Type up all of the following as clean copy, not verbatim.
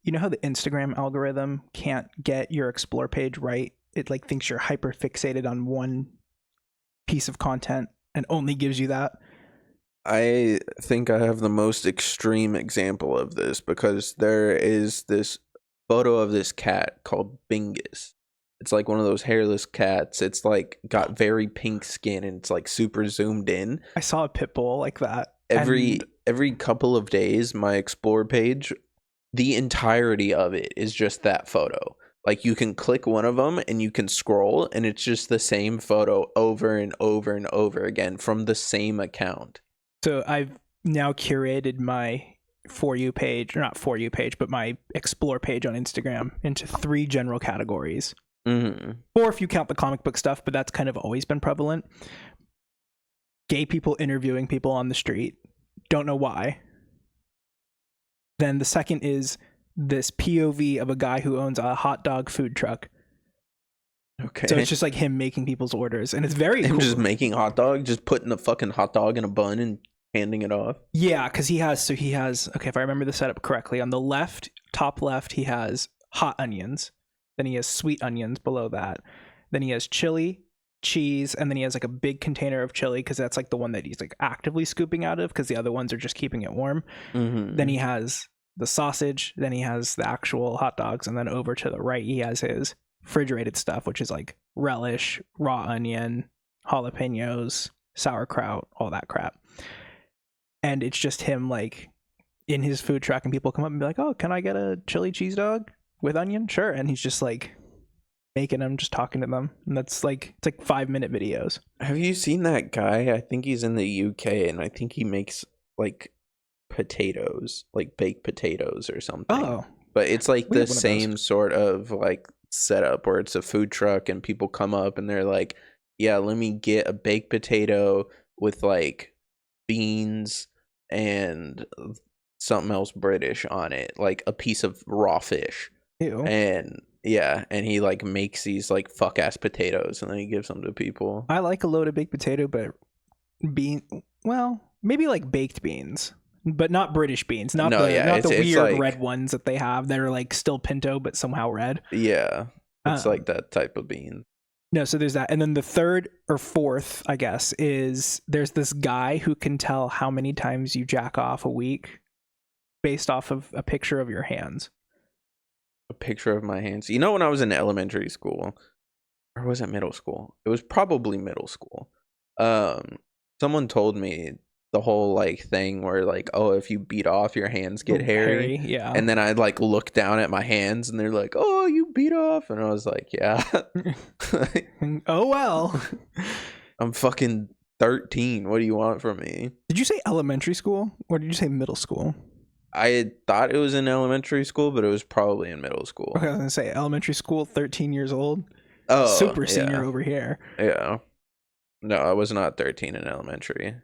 you know how the Instagram algorithm can't get your explore page right? It like thinks you're hyper fixated on one piece of content and only gives you that. I think I have the most extreme example of this because there is this photo of this cat called Bingus. It's like one of those hairless cats. It's like got very pink skin and it's like super zoomed in. I saw a pit bull like that. Every couple of days, my explore page, the entirety of it is just that photo. Like you can click one of them and you can scroll and it's just the same photo over and over and over again from the same account. So I've now curated my For You page, or not For You page, but my explore page on Instagram into 3 general categories. Mm-hmm. Or if you count the comic book stuff, but that's kind of always been prevalent. Gay people interviewing people on the street. Don't know why. Then the second is this POV of a guy who owns a hot dog food truck. Okay. So it's just like him making people's orders, and it's very cool. Just making hot dog, just putting a fucking hot dog in a bun and handing it off. Yeah, because he has, okay, if I remember the setup correctly, on the left, top left, he has hot onions. Then he has sweet onions below that. Then he has chili, cheese, and then he has like a big container of chili because that's like the one that he's like actively scooping out of because the other ones are just keeping it warm. Mm-hmm. Then he has the sausage, then he has the actual hot dogs, and then over to the right he has his refrigerated stuff, which is like relish, raw onion, jalapenos, sauerkraut, all that crap. And it's just him like in his food truck, and people come up and be like, "Oh, can I get a chili cheese dog with onion?" Sure. And he's just like making them, just talking to them, and that's like, it's like 5-minute videos. Have you seen that guy? I think he's in the UK, and I think he makes like potatoes, like baked potatoes or something. Oh, but it's like the same sort of like setup where it's a food truck and people come up and they're like, yeah, let me get a baked potato with like beans and something else British on it, like a piece of raw fish. Ew. And yeah, and he like makes these like fuck ass potatoes and then he gives them to people. I like a loaded baked potato, but maybe like baked beans, but not British beans, not the weird like, red ones that they have that are like still pinto but somehow red. Yeah, it's like that type of bean. No, so there's that. And then the third or fourth, I guess, is there's this guy who can tell how many times you jack off a week based off of a picture of your hands. A picture of my hands. You know, when I was in elementary school, or was it middle school? It was probably middle school. Someone told me the whole like thing where like, oh, if you beat off, your hands get hairy. Yeah. And then I'd like look down at my hands and they're like, oh, you beat off. And I was like, yeah. Oh, well. I'm fucking 13. What do you want from me? Did you say elementary school or did you say middle school? I thought it was in elementary school, but it was probably in middle school. Okay, I was going to say elementary school, 13 years old. Oh, super senior over here. Yeah. No, I was not 13 in elementary.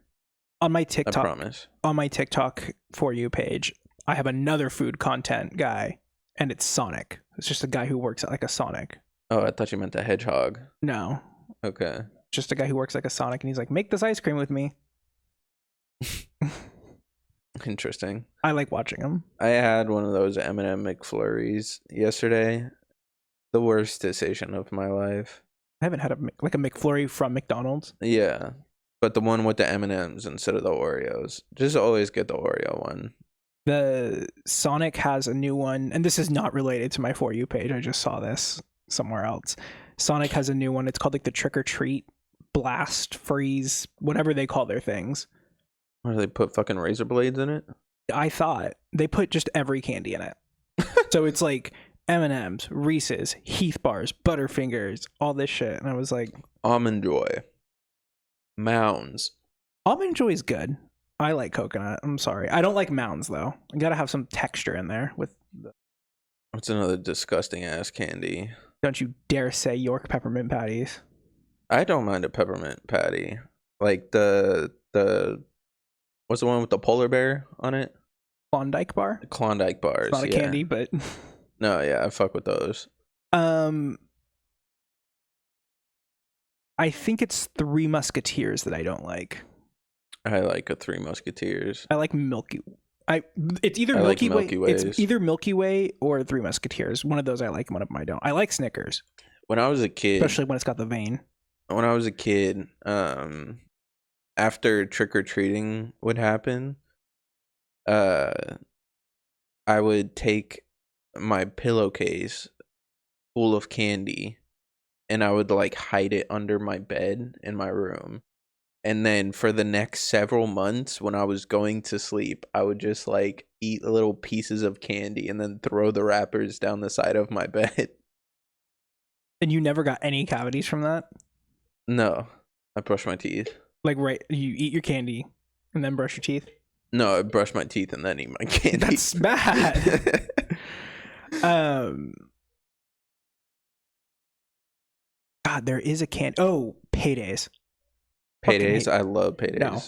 On my TikTok, I promise. On my TikTok For You page, I have another food content guy, and it's Sonic. It's just a guy who works at like a Sonic. Oh, I thought you meant the hedgehog. No. Okay. Just a guy who works like a Sonic, and he's like, make this ice cream with me. Interesting. I like watching him. I had one of those M&M McFlurries yesterday. The worst decision of my life. I haven't had a McFlurry from McDonald's. Yeah. But the one with the M&Ms instead of the Oreos. Just always get the Oreo one. The Sonic has a new one, and this is not related to my For You page. I just saw this somewhere else. Sonic has a new one. It's called like the Trick or Treat, Blast, Freeze, whatever they call their things. Or do they put fucking razor blades in it? I thought they put just every candy in it. So it's like M&Ms, Reese's, Heath bars, Butterfingers, all this shit. And I was like, Almond Joy. Mounds. Almond Joy is good. I like coconut. I'm sorry. I don't like Mounds though. You gotta have some texture in there with What's another disgusting ass candy? Don't you dare say York peppermint patties. I don't mind a peppermint patty. Like the what's the one with the polar bear on it? Klondike bar? The Klondike bars. It's not a candy, but no, yeah, I fuck with those. I think it's Three Musketeers that I don't like. I like a Three Musketeers. I like Milky. It's either I like Milky Way. Milky Ways. It's either Milky Way or Three Musketeers. One of those I like, one of them I don't. I like Snickers, When I was a kid, especially when it's got the vein. when I was a kid, after trick or treating would happen, I would take my pillowcase full of candy, and I would like hide it under my bed in my room. And then for the next several months, when I was going to sleep, I would just like eat little pieces of candy and then throw the wrappers down the side of my bed. And you never got any cavities from that? No, I brush my teeth. Like, right, you eat your candy and then brush your teeth? No, I brush my teeth and then eat my candy. That's bad. God, there is a candy. Oh, Paydays. Paydays, I love Paydays. No,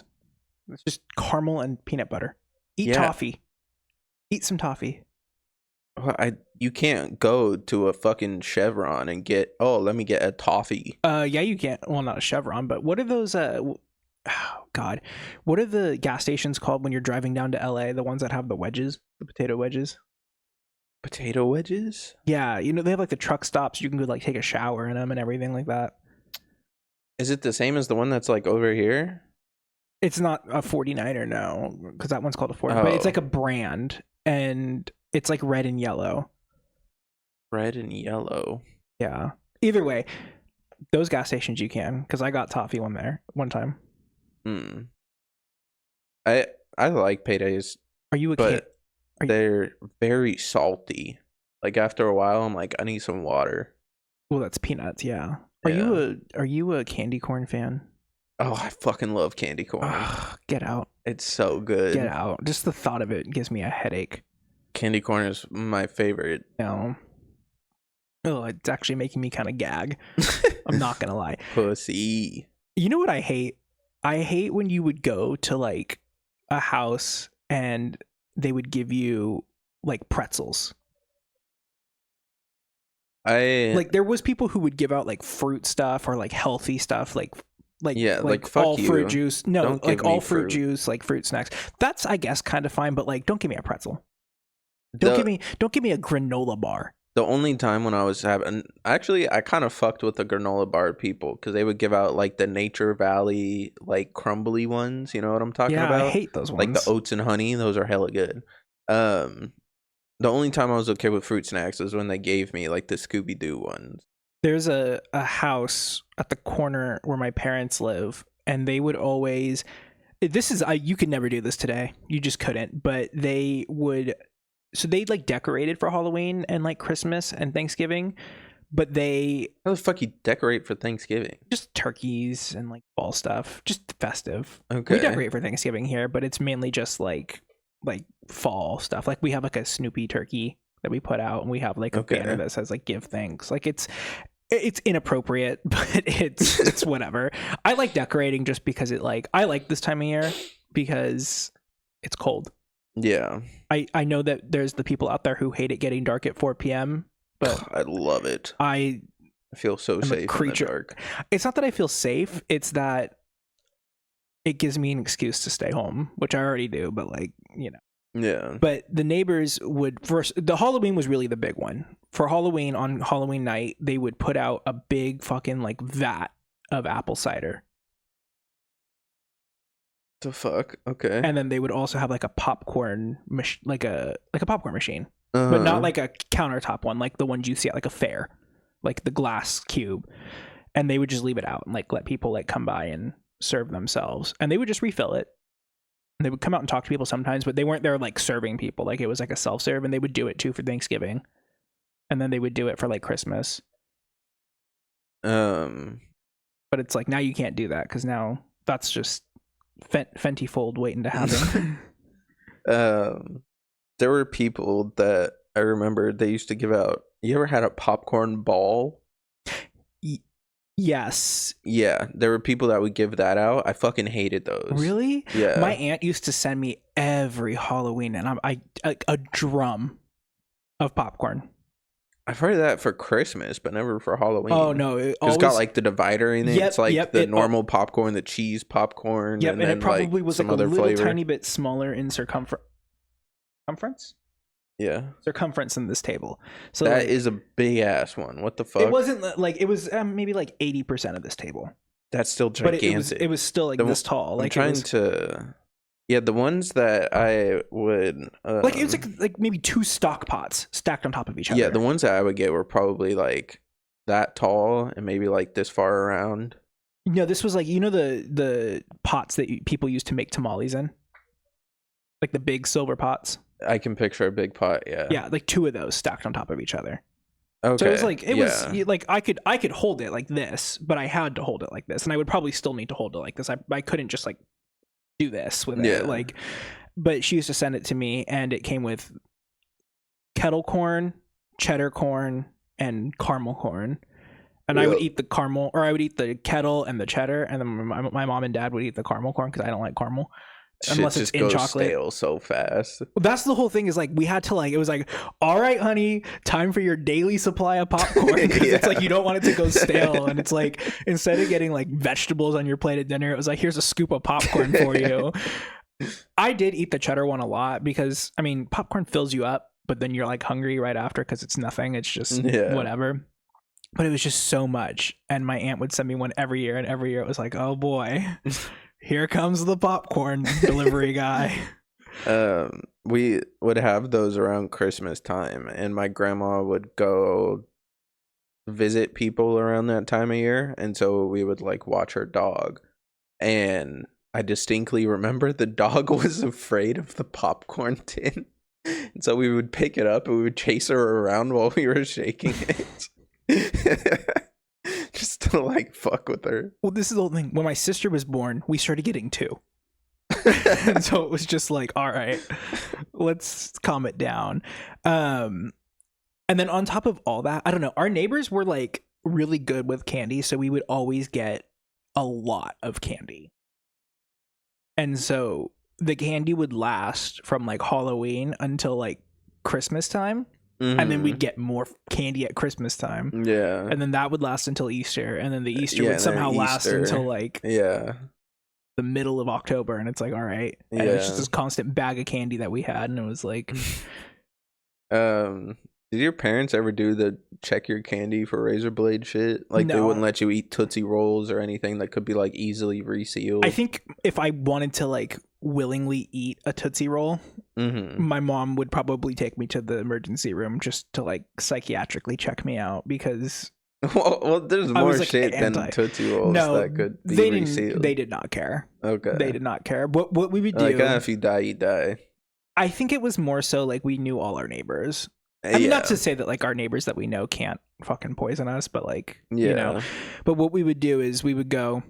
it's just caramel and peanut butter. Eat toffee. Eat some toffee. Well, you can't go to a fucking Chevron and get, let me get a toffee. Yeah, you can't. Well, not a Chevron, but what are those? Oh God, what are the gas stations called when you're driving down to LA? The ones that have the wedges, the potato wedges. Potato wedges? Yeah, you know they have like the truck stops. You can go like take a shower in them and everything like that. Is it the same as the one that's like over here? It's not a 49er, no, because that one's called a 49er, but it's like a brand, and it's like red and yellow. Red and yellow. Yeah. Either way, those gas stations you can, because I got toffee one time. I like Paydays. Are you a kid? They're very salty. Like after a while, I'm like, I need some water. Well, that's peanuts, yeah. Are you a candy corn fan? Oh, I fucking love candy corn. Ugh, get out. It's so good. Get out. Just the thought of it gives me a headache. Candy corn is my favorite. No. Oh, it's actually making me kind of gag. I'm not gonna lie. Pussy. You know what I hate? I hate when you would go to like a house and they would give you like pretzels. Like there was people who would give out like fruit stuff or like healthy stuff, like fuck all you. Fruit juice. No, don't like all fruit juice, like fruit snacks. That's I guess kind of fine, but like don't give me a pretzel. Don't give me a granola bar. The only time when I was having, actually, I kind of fucked with the granola bar people because they would give out like the Nature Valley like crumbly ones. You know what I'm talking about? I hate those ones. Like the oats and honey. Those are hella good. The only time I was okay with fruit snacks was when they gave me like the Scooby-Doo ones. There's a house at the corner where my parents live, and they would always. This is you could never do this today. You just couldn't. But they would. So they like decorated for Halloween and like Christmas and Thanksgiving, but how the fuck you decorate for Thanksgiving? Just turkeys and like fall stuff, just festive. Okay. We decorate for Thanksgiving here, but it's mainly just like fall stuff. Like we have like a Snoopy turkey that we put out, and we have like a banner that says like "Give thanks." Like it's inappropriate, but it's whatever. I like decorating just because I like this time of year because it's cold. Yeah. I know that there's the people out there who hate it getting dark at 4 p.m. but I love it. I feel so safe in the dark. It's not that I feel safe, it's that it gives me an excuse to stay home, which I already do, but like, you know. Yeah. But the neighbors would the Halloween was really the big one. For Halloween, on Halloween night, they would put out a big fucking like vat of apple cider. The fuck? Okay. And then they would also have like a popcorn like a popcorn machine, but not like a countertop one, like the ones you see at like a fair, like the glass cube. And they would just leave it out and like let people like come by and serve themselves, and they would just refill it. And they would come out and talk to people sometimes, but they weren't there like serving people. Like it was like a self-serve, and they would do it too for Thanksgiving, and then they would do it for like Christmas. But it's like now you can't do that because now that's just Fenty Fold waiting to happen. There were people that I remember they used to give out. You ever had a popcorn ball? Yes. Yeah, there were people that would give that out. I fucking hated those. Really? Yeah. My aunt used to send me every Halloween, and I a drum of popcorn. I've heard that for Christmas, but never for Halloween. Oh no, it's got like the divider in it. Yep, it's like the normal popcorn, the cheese popcorn. Yep, and it probably like was some like a other little flavor. tiny bit smaller in circumference. circumference. Yeah. Circumference in this table. So that is a big ass one. What the fuck? It wasn't like it was maybe like 80% of this table. That's still gigantic. But it was still like this tall. Like I'm trying to. Yeah, the ones that I would like it was like maybe 2 stock pots stacked on top of each other. Yeah, the ones that I would get were probably like that tall and maybe like this far around. No, this was like, you know, the pots that people used to make tamales in, like the big silver pots. I can picture a big pot. Yeah. Yeah, like 2 of those stacked on top of each other. Okay. So it was like was like I could hold it like this, but I had to hold it like this, and I would probably still need to hold it like this. I couldn't just like do this with it, like. But she used to send it to me, and it came with kettle corn, cheddar corn, and caramel corn. And I would eat the caramel, or I would eat the kettle and the cheddar, and then my mom and dad would eat the caramel corn because I don't like caramel. Unless it's in chocolate. Stale so fast. Well, that's the whole thing, is like we had to like, it was like, all right, honey, time for your daily supply of popcorn, because it's like you don't want it to go stale. And it's like, instead of getting like vegetables on your plate at dinner, it was like, here's a scoop of popcorn for you. I did eat the cheddar one a lot because, I mean, popcorn fills you up, but then you're like hungry right after because it's nothing. It's just whatever. But it was just so much. And my aunt would send me one every year, and every year it was like, oh boy. Here comes the popcorn delivery guy. We would have those around Christmas time, and my grandma would go visit people around that time of year, and so we would like watch her dog. And I distinctly remember the dog was afraid of the popcorn tin, and so we would pick it up and we would chase her around while we were shaking it. Just to like fuck with her. Well, this is the whole thing. When my sister was born, we started getting 2. And so it was just like, all right, let's calm it down. And then on top of all that, I don't know, our neighbors were like really good with candy, so we would always get a lot of candy. And so the candy would last from like Halloween until like Christmas time. And then we'd get more candy at Christmas time. Yeah. And then that would last until Easter. And then the Easter would somehow last until like the middle of October. And it's like, all right. And it was just this constant bag of candy that we had. And it was like... Did your parents ever do the check your candy for razor blade shit? Like, they wouldn't let you eat Tootsie Rolls or anything that could be like easily resealed? I think if I wanted to like willingly eat a Tootsie Roll, my mom would probably take me to the emergency room just to like psychiatrically check me out, because well there's more like shit than Tootsie Rolls that could be resealed. They did not care. Okay. They did not care. What we would do, like, if you die, you die. I think it was more so like we knew all our neighbors. I mean, not to say that like our neighbors that we know can't fucking poison us, but like, you know. But what we would do is we would go,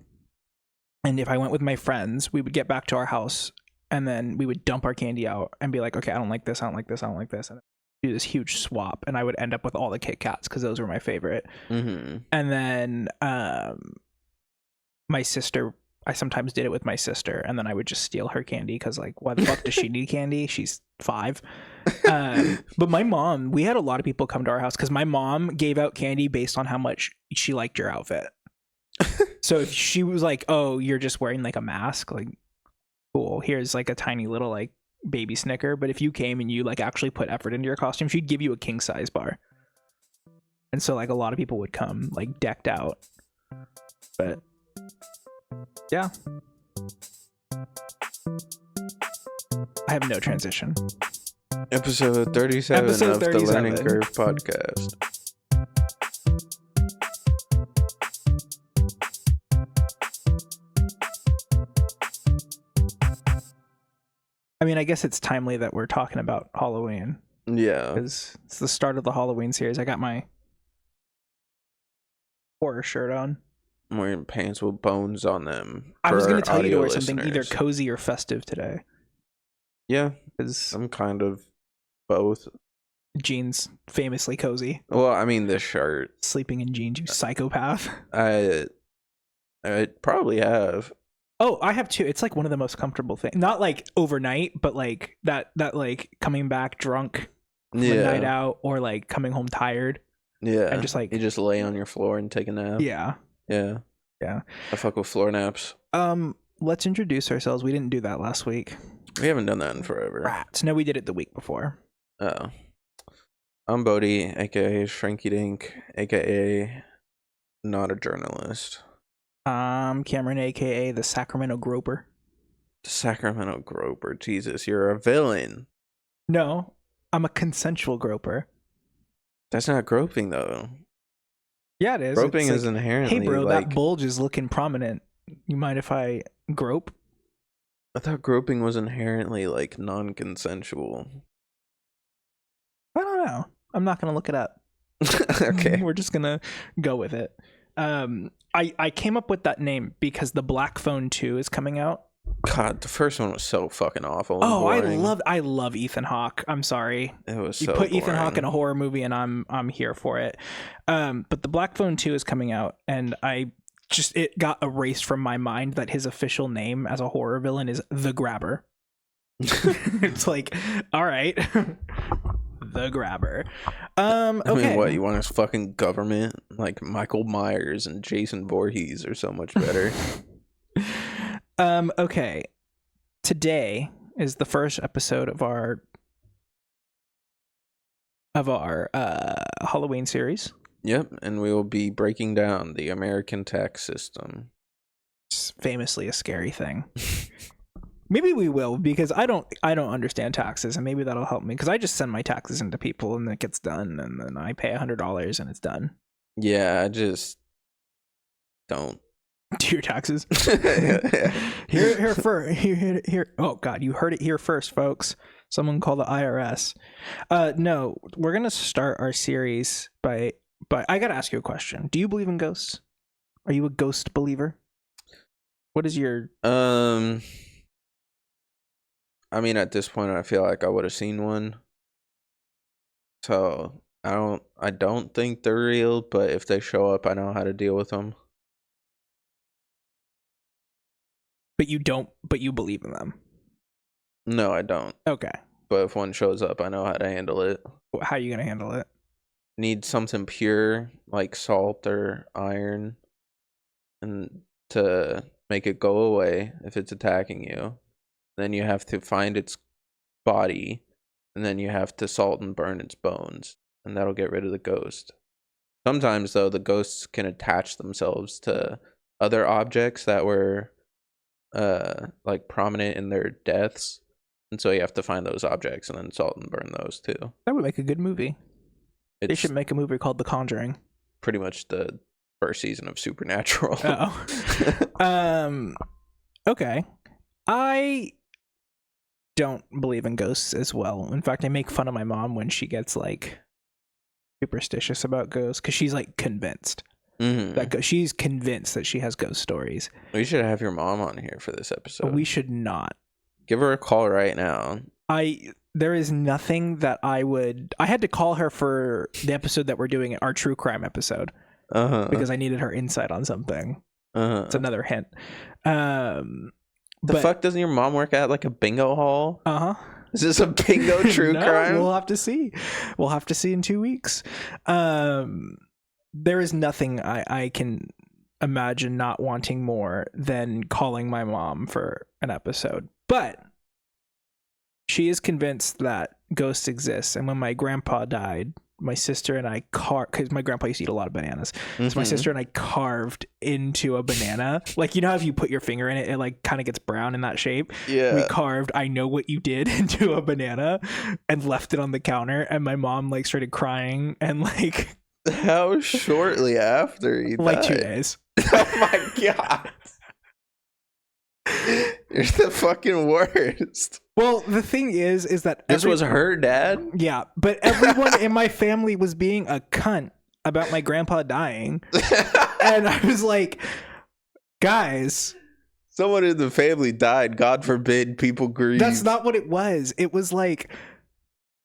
and if I went with my friends, we would get back to our house, and then we would dump our candy out and be like, okay, I don't like this, I don't like this, I don't like this, and do this huge swap, and I would end up with all the Kit Kats because those were my favorite. And then my sister, I sometimes did it with my sister, and then I would just steal her candy because like, why the fuck does she need candy? She's 5. But my mom, we had a lot of people come to our house because my mom gave out candy based on how much she liked your outfit. So if she was like, oh, you're just wearing like a mask, like, cool, here's like a tiny little like baby Snicker. But if you came and you like actually put effort into your costume, she'd give you a king size bar. And so like a lot of people would come like decked out. But yeah, I have no transition. Episode 37 of the Learning Curve podcast. I mean, I guess it's timely that we're talking about Halloween. Yeah. Because it's the start of the Halloween series. I got my horror shirt on. I'm wearing pants with bones on them. I was going to tell you to wear something either cozy or festive today. Yeah. Because I'm kind of both. Jeans, famously cozy. Well, I mean, this shirt. Sleeping in jeans, you psychopath. I probably have. Oh, I have too. It's like one of the most comfortable things. Not like overnight, but like that like coming back drunk from a night out, or like coming home tired. Yeah. And just like, you just lay on your floor and take a nap. Yeah. Yeah. Yeah. I fuck with floor naps. let's introduce ourselves. We didn't do that last week. We haven't done that in forever. Rats. No, we did it the week before. Oh. I'm Bodhi, aka Shrinky Dink, aka not a journalist. I'm Cameron, aka the Sacramento Groper. The Sacramento Groper. Jesus, you're a villain. No, I'm a consensual groper. That's not groping, though. Yeah, it is. Groping is inherently. Hey, bro, that bulge is looking prominent. You mind if I grope? I thought groping was inherently like non-consensual. I don't know. I'm not gonna look it up. Okay. We're just gonna go with it. I came up with that name because the Black Phone 2 is coming out. God, the first one was so fucking awful. Oh, I love Ethan Hawke. I'm sorry. It was so you put boring. Ethan Hawke in a horror movie and I'm here for it. But the Black Phone 2 is coming out, and it got erased from my mind that his official name as a horror villain is The Grabber. It's like, all right. The Grabber. Okay. I mean, what, you want his fucking government? Like Michael Myers and Jason Voorhees are so much better. Okay. Today is the first episode of our Halloween series. Yep, and we will be breaking down the American tax system. It's famously a scary thing. Maybe we will, because I don't understand taxes, and maybe that'll help me, because I just send my taxes into people and it gets done, and then I pay $100 and it's done. Yeah, I just don't do your taxes. Here. Oh God, you heard it here first, folks. Someone call the IRS. No, we're gonna start our series by I gotta ask you a question. Do you believe in ghosts? Are you a ghost believer? What is your I mean, at this point, I feel like I would have seen one. So I don't think they're real, but if they show up, I know how to deal with them. But you believe in them? No, I don't. Okay. But if one shows up, I know how to handle it. How are you going to handle it? Need something pure, like salt or iron, and to make it go away if it's attacking you. Then you have to find its body, and then you have to salt and burn its bones, and that'll get rid of the ghost. Sometimes, though, the ghosts can attach themselves to other objects that were like prominent in their deaths, and so you have to find those objects and then salt and burn those too. That would make a good movie. They should make a movie called The Conjuring. Pretty much the first season of Supernatural. Okay. I don't believe in ghosts as well. In fact, I make fun of my mom when she gets like superstitious about ghosts, because she's like convinced. That she's convinced that she has ghost stories. We should have your mom on here for this episode. We should not. Give her a call right now. There is nothing that I had to call her for the episode that we're doing, our true crime episode, because I needed her insight on something. It's another hint. The fuck, doesn't your mom work at like a bingo hall? Is this a bingo true crime? We'll have to see. We'll have to see in 2 weeks. There is nothing I can imagine not wanting more than calling my mom for an episode. But she is convinced that ghosts exist. And when my grandpa died, my sister and I because my grandpa used to eat a lot of bananas. So my sister and I carved into a banana. Like, you know how if you put your finger in it, it like kind of gets brown in that shape? Yeah. We carved I know what you did into a banana and left it on the counter. And my mom like started crying and like... How shortly after he died? Like 2 days. Oh my God. You're the fucking worst. Well, the thing is that this was her dad? Yeah, but everyone in my family was being a cunt about my grandpa dying. And I was like, guys, someone in the family died. God forbid people grieve. That's not what it was. It was like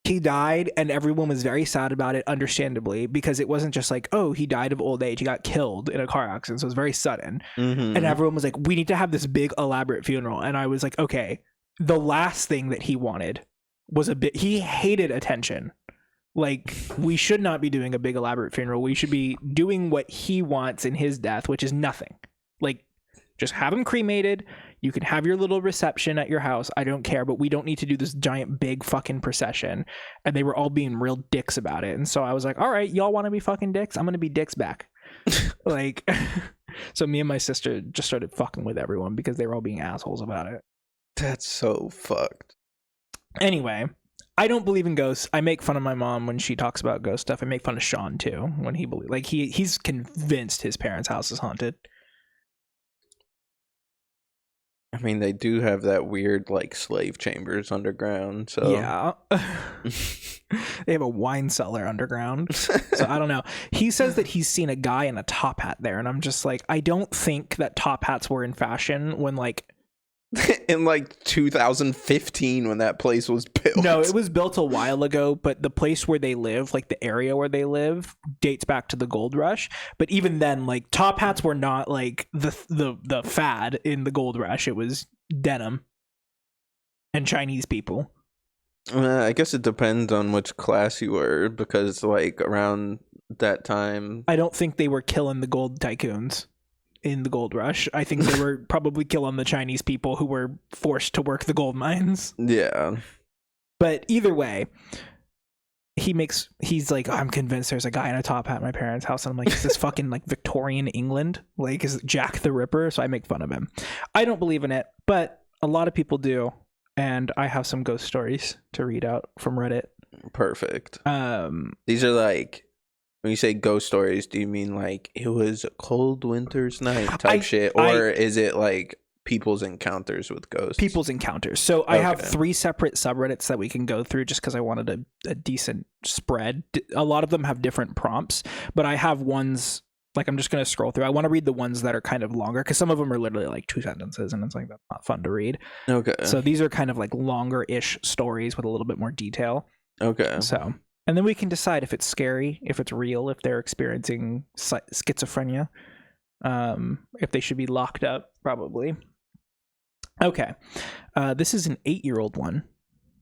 he died and everyone was very sad about it, understandably, because it wasn't just like, oh, he died of old age. He got killed in a car accident. So it was very sudden. And everyone was like, we need to have this big elaborate funeral. And I was like, okay, the last thing that he wanted was he hated attention. Like, we should not be doing a big elaborate funeral. We should be doing what he wants in his death, which is nothing. Like, just have him cremated. You can have your little reception at your house. I don't care, but we don't need to do this giant, big fucking procession. And they were all being real dicks about it. And so I was like, all right, y'all want to be fucking dicks? I'm going to be dicks back. Like, so me and my sister just started fucking with everyone because they were all being assholes about it. That's so fucked. Anyway, I don't believe in ghosts. I make fun of my mom when she talks about ghost stuff. I make fun of Sean too when he believes, like he's convinced his parents' house is haunted. I mean, they do have that weird like slave chambers underground. So yeah, they have a wine cellar underground. So I don't know. He says that he's seen a guy in a top hat there, and I'm just like, I don't think that top hats were in fashion when like. In like 2015 when that place was built. No, it was built a while ago, but the place where they live, like the area where they live, dates back to the gold rush. But even then, like top hats were not like the fad in the gold rush. It was denim and Chinese people. I guess it depends on which class you were, because like around that time, I don't think they were killing the gold tycoons in the gold rush. I think they were probably killing the Chinese people who were forced to work the gold mines. Yeah. But either way, he's like, I'm convinced there's a guy in a top hat at my parents' house. And I'm like, is this fucking like Victorian England? Like, is it Jack the Ripper? So I make fun of him. I don't believe in it, but a lot of people do. And I have some ghost stories to read out from Reddit. Perfect. These are like, when you say ghost stories, do you mean like it was a cold winter's night type shit? Or is it like people's encounters with ghosts? People's encounters. So I have 3 separate subreddits that we can go through just because I wanted a decent spread. A lot of them have different prompts, but I have ones, like I'm just going to scroll through. I want to read the ones that are kind of longer because some of them are literally like 2 sentences and it's like, that's not fun to read. Okay. So these are kind of like longer-ish stories with a little bit more detail. Okay. So... And then we can decide if it's scary, if it's real, if they're experiencing schizophrenia, if they should be locked up, probably. Okay. This is an 8-year-old one.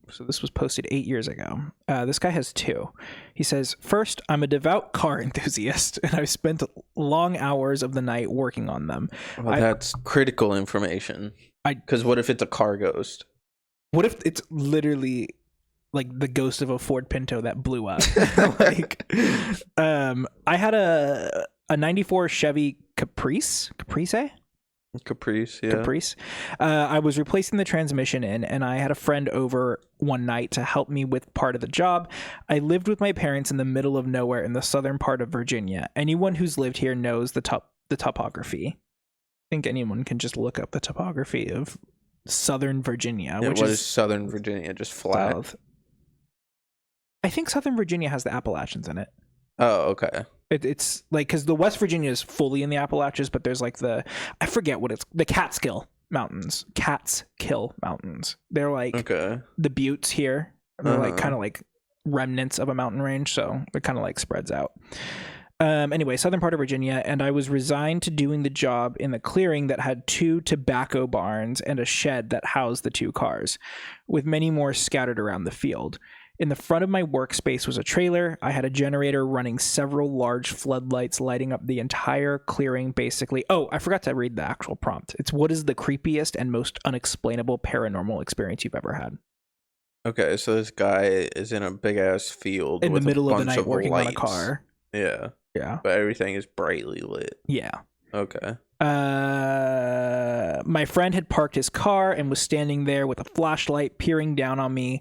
So this was posted 8 years ago. This guy has 2. He says, first, I'm a devout car enthusiast, and I've spent long hours of the night working on them. Well, that's critical information. Because what if it's a car ghost? What if it's literally... like the ghost of a Ford Pinto that blew up. Like, I had a 94 Chevy Caprice. I was replacing the transmission in, and I had a friend over one night to help me with part of the job. I lived with my parents in the middle of nowhere in the southern part of Virginia. Anyone who's lived here knows the topography. I think anyone can just look up the topography of southern Virginia. Yeah, what is southern Virginia? Just flat? South. I think Southern Virginia has the Appalachians in it. Oh, okay. It's like, because the West Virginia is fully in the Appalachians, but there's like I forget what it's, the Catskill Mountains. They're like the buttes here. They're like kind of like remnants of a mountain range, so it kind of like spreads out. Anyway, southern part of Virginia, and I was resigned to doing the job in the clearing that had 2 tobacco barns and a shed that housed the 2 cars, with many more scattered around the field. In the front of my workspace was a trailer. I had a generator running several large floodlights lighting up the entire clearing, basically. Oh, I forgot to read the actual prompt. It's, what is the creepiest and most unexplainable paranormal experience you've ever had? Okay, so this guy is in a big-ass field in the middle of the night working on a car. Yeah. Yeah. But everything is brightly lit. Yeah. Okay. My friend had parked his car and was standing there with a flashlight peering down on me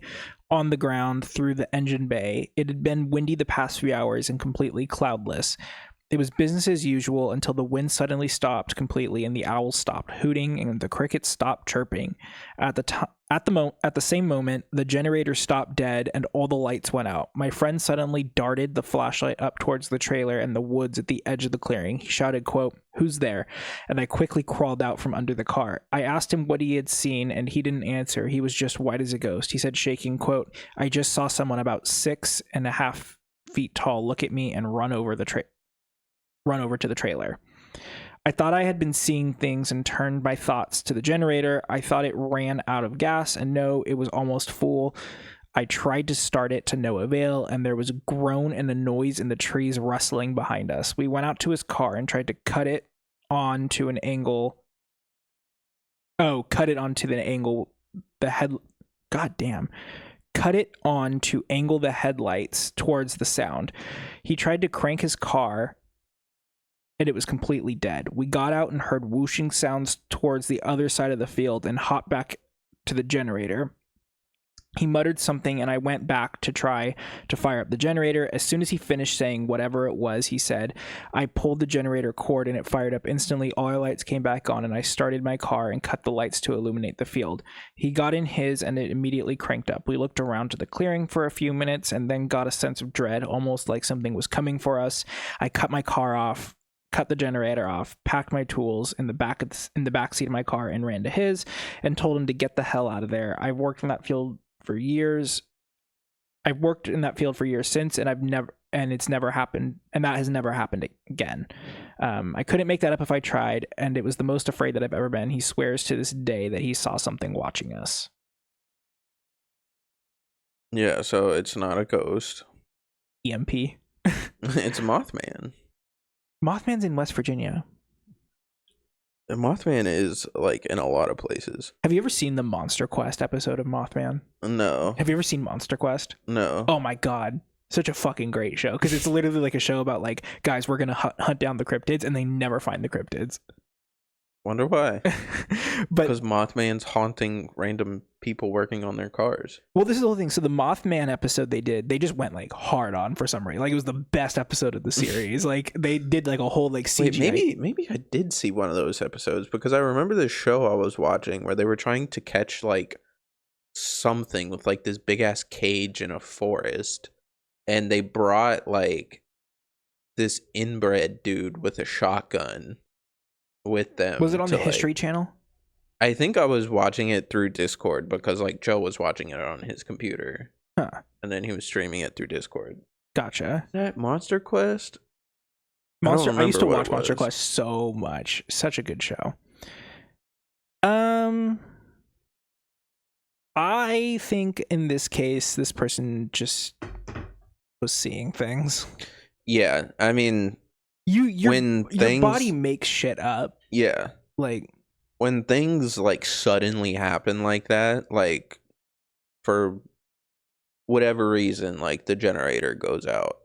on the ground through the engine bay. It had been windy the past few hours and completely cloudless. It was business as usual until the wind suddenly stopped completely and the owls stopped hooting and the crickets stopped chirping. At the same moment, the generator stopped dead and all the lights went out. My friend suddenly darted the flashlight up towards the trailer and the woods at the edge of the clearing. He shouted, quote, "Who's there?" And I quickly crawled out from under the car. I asked him what he had seen and he didn't answer. He was just white as a ghost. He said, shaking, quote, "I just saw someone about 6.5 feet tall look at me and run over to the trailer. I thought I had been seeing things and turned my thoughts to the generator. I thought it ran out of gas, and no, it was almost full. I tried to start it to no avail, and there was a groan and a noise in the trees rustling behind us. We went out to his car and tried to cut it on to an angle Oh, cut it onto the angle, the head. God damn. Cut it on to angle the headlights towards the sound. He tried to crank his car, and it was completely dead. We got out and heard whooshing sounds towards the other side of the field and hopped back to the generator. He muttered something, and I went back to try to fire up the generator. As soon as he finished saying whatever it was, he said, I pulled the generator cord, and it fired up instantly. All our lights came back on, and I started my car and cut the lights to illuminate the field. He got in his, and it immediately cranked up. We looked around to the clearing for a few minutes, and then got a sense of dread, almost like something was coming for us. I cut my car off, cut the generator off, packed my tools in the back seat of my car, and ran to his, and told him to get the hell out of there. I've worked in that field for years. I've worked in that field for years since, and it's never happened, and that has never happened again. I couldn't make that up if I tried, and it was the most afraid that I've ever been. He swears to this day that he saw something watching us. Yeah, so it's not a ghost. EMP. It's Mothman. Mothman's in West Virginia. And Mothman is like in a lot of places. Have you ever seen the Monster Quest episode of Mothman? No. Have you ever seen Monster Quest? No. Oh my god. Such a fucking great show. Because it's literally like a show about like, guys, we're going to hunt down the cryptids, and they never find the cryptids. Wonder why. But because Mothman's haunting random people working on their cars. Well, this is the whole thing. So the Mothman episode they just went like hard on for some reason. Like it was the best episode of the series. Like they did like a whole like CGI. Wait, maybe I did see one of those episodes, because I remember this show I was watching where they were trying to catch like something with like this big ass cage in a forest, and they brought like this inbred dude with a shotgun with them. Was it on the History Channel? I think I was watching it through Discord, because like Joe was watching it on his computer. Huh. And then he was streaming it through Discord. Gotcha. Is that Monster Quest? I used to watch Monster Quest so much. Such a good show. I think in this case, this person just was seeing things. Yeah, I mean, your body makes shit up. Yeah, like when things like suddenly happen like that, like for whatever reason, like the generator goes out.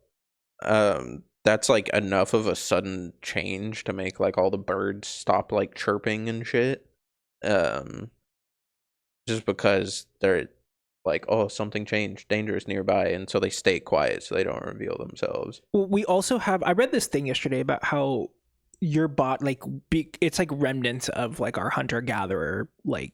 That's like enough of a sudden change to make like all the birds stop like chirping and shit. Just because they're like, oh, something changed, dangerous nearby, and so they stay quiet so they don't reveal themselves. Well, we also have, I read this thing yesterday about how your bot, like, it's like remnants of like our hunter-gatherer like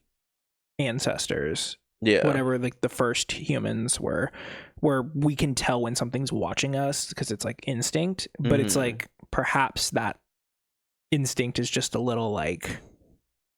ancestors. Yeah. Whatever like the first humans were, where we can tell when something's watching us because it's like instinct, but it's like perhaps that instinct is just a little like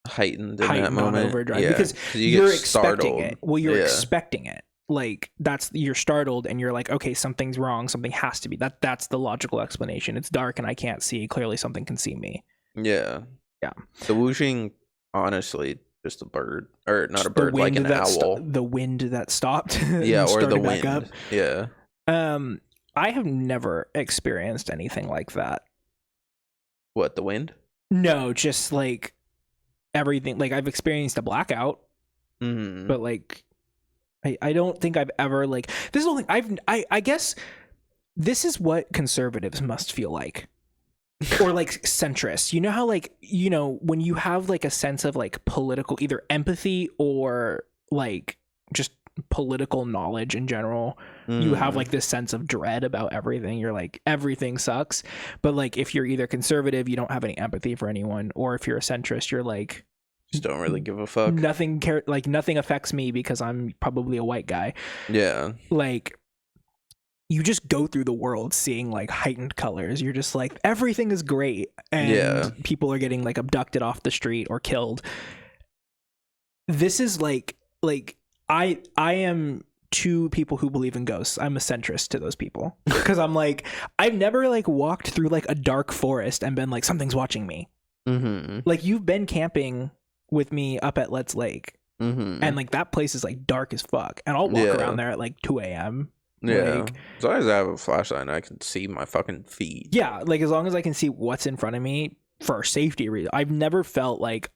heightened in that moment, overdrive, yeah, because you're expecting it. Well, you're expecting it. Like you're startled and you're like, okay, something's wrong. Something has to be. That's the logical explanation. It's dark and I can't see. Clearly, something can see me. Yeah. Yeah. The whooshing, honestly, just a bird, or not a bird, like an owl. The wind that stopped. Yeah, or the wind. Up. Yeah. I have never experienced anything like that. What, the wind? No, just like everything. Like I've experienced a blackout, but like I don't think I've ever like, this is the only thing I guess this is what conservatives must feel like. Or like centrists. You know how like, you know, when you have like a sense of like political either empathy or like just political knowledge in general, you have like this sense of dread about everything. You're like, everything sucks. But like if you're either conservative, you don't have any empathy for anyone, or if you're a centrist, you're like, just don't really give a fuck. Nothing affects me because I'm probably a white guy. Yeah. Like you just go through the world seeing like heightened colors. You're just like, everything is great, and people are getting like abducted off the street or killed. This is like I am two people who believe in ghosts. I'm a centrist to those people because I'm like, I've never like walked through like a dark forest and been like, something's watching me. Like you've been camping with me up at Let's Lake, and like that place is like dark as fuck, and I'll walk around there at like 2 a.m. Yeah, like, as long as I have a flashlight and I can see my fucking feet. Yeah, like as long as I can see what's in front of me for safety reasons. I've never felt like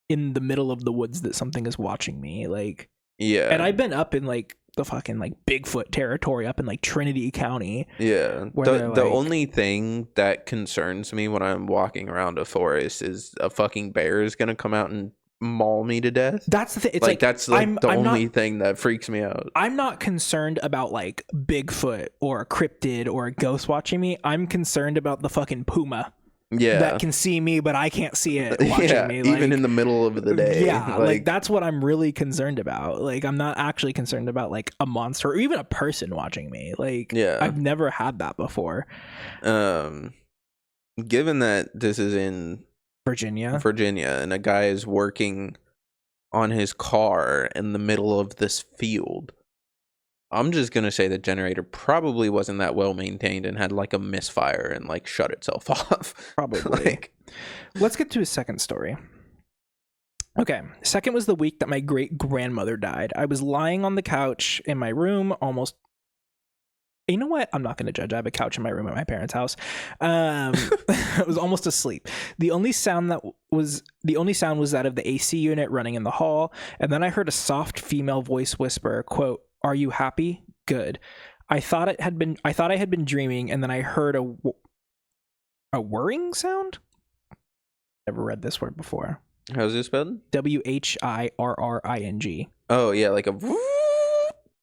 in the middle of the woods that something is watching me. Like, yeah. And I've been up in like the fucking like Bigfoot territory up in like Trinity County. Yeah. The like, only thing that concerns me when I'm walking around a forest is a fucking bear is gonna come out and maul me to death. That's the thing. It's like that's like the only thing that freaks me out. I'm not concerned about like Bigfoot or a cryptid or a ghost watching me. I'm concerned about the fucking puma. Yeah, that can see me, but I can't see it watching me. Like, even in the middle of the day. Yeah, like that's what I'm really concerned about. Like, I'm not actually concerned about like a monster or even a person watching me. Like, I've never had that before. Given that this is in Virginia, and a guy is working on his car in the middle of this field, I'm just gonna say the generator probably wasn't that well maintained and had like a misfire and like shut itself off. Probably. Let's get to his second story. Okay, second was the week that my great grandmother died. I was lying on the couch in my room, almost. You know what? I'm not going to judge. I have a couch in my room at my parents' house. I was almost asleep. The only sound was that of the AC unit running in the hall, and then I heard a soft female voice whisper, quote, "Are you happy? Good." I thought I had been dreaming, and then I heard a whirring sound. Never read this word before. How's this spelled? WHIRRING. Oh yeah, like a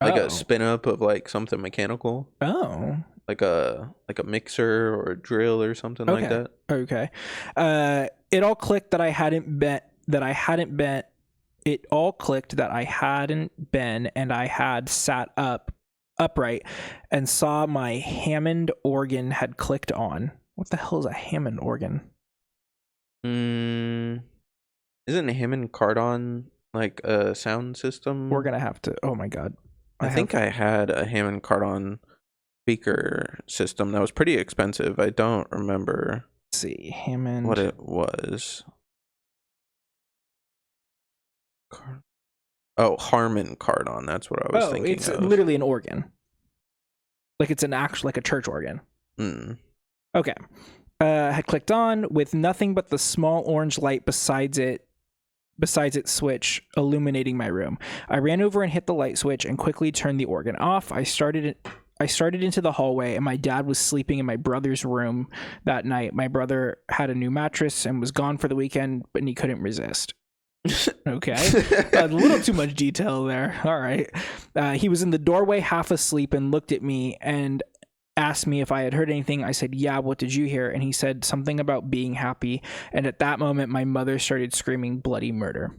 a spin up of like something mechanical. Oh. Like a mixer or a drill or something like that. Okay. It all clicked that I hadn't been. It all clicked that I hadn't been, and I had sat upright and saw my Hammond organ had clicked on. What the hell is a Hammond organ? Isn't a Hammond Cardon like a sound system? We're gonna have to. Oh my god. I think I had a Hammond Cardon speaker system that was pretty expensive. I don't remember. Let's see, Hammond. What it was. Harman Cardon. That's what I was thinking. It's literally an organ. Like it's an actual, like a church organ. Okay. Had clicked on with nothing but the small orange light besides its switch illuminating my room. I ran over and hit the light switch and quickly turned the organ off. I started into the hallway, and my dad was sleeping in my brother's room that night. My brother had a new mattress and was gone for the weekend, but he couldn't resist. Okay. A little too much detail there. All right. He was in the doorway half asleep and looked at me and asked me if I had heard anything. I said, "Yeah, what did you hear?" And he said something about being happy. And at that moment, my mother started screaming bloody murder.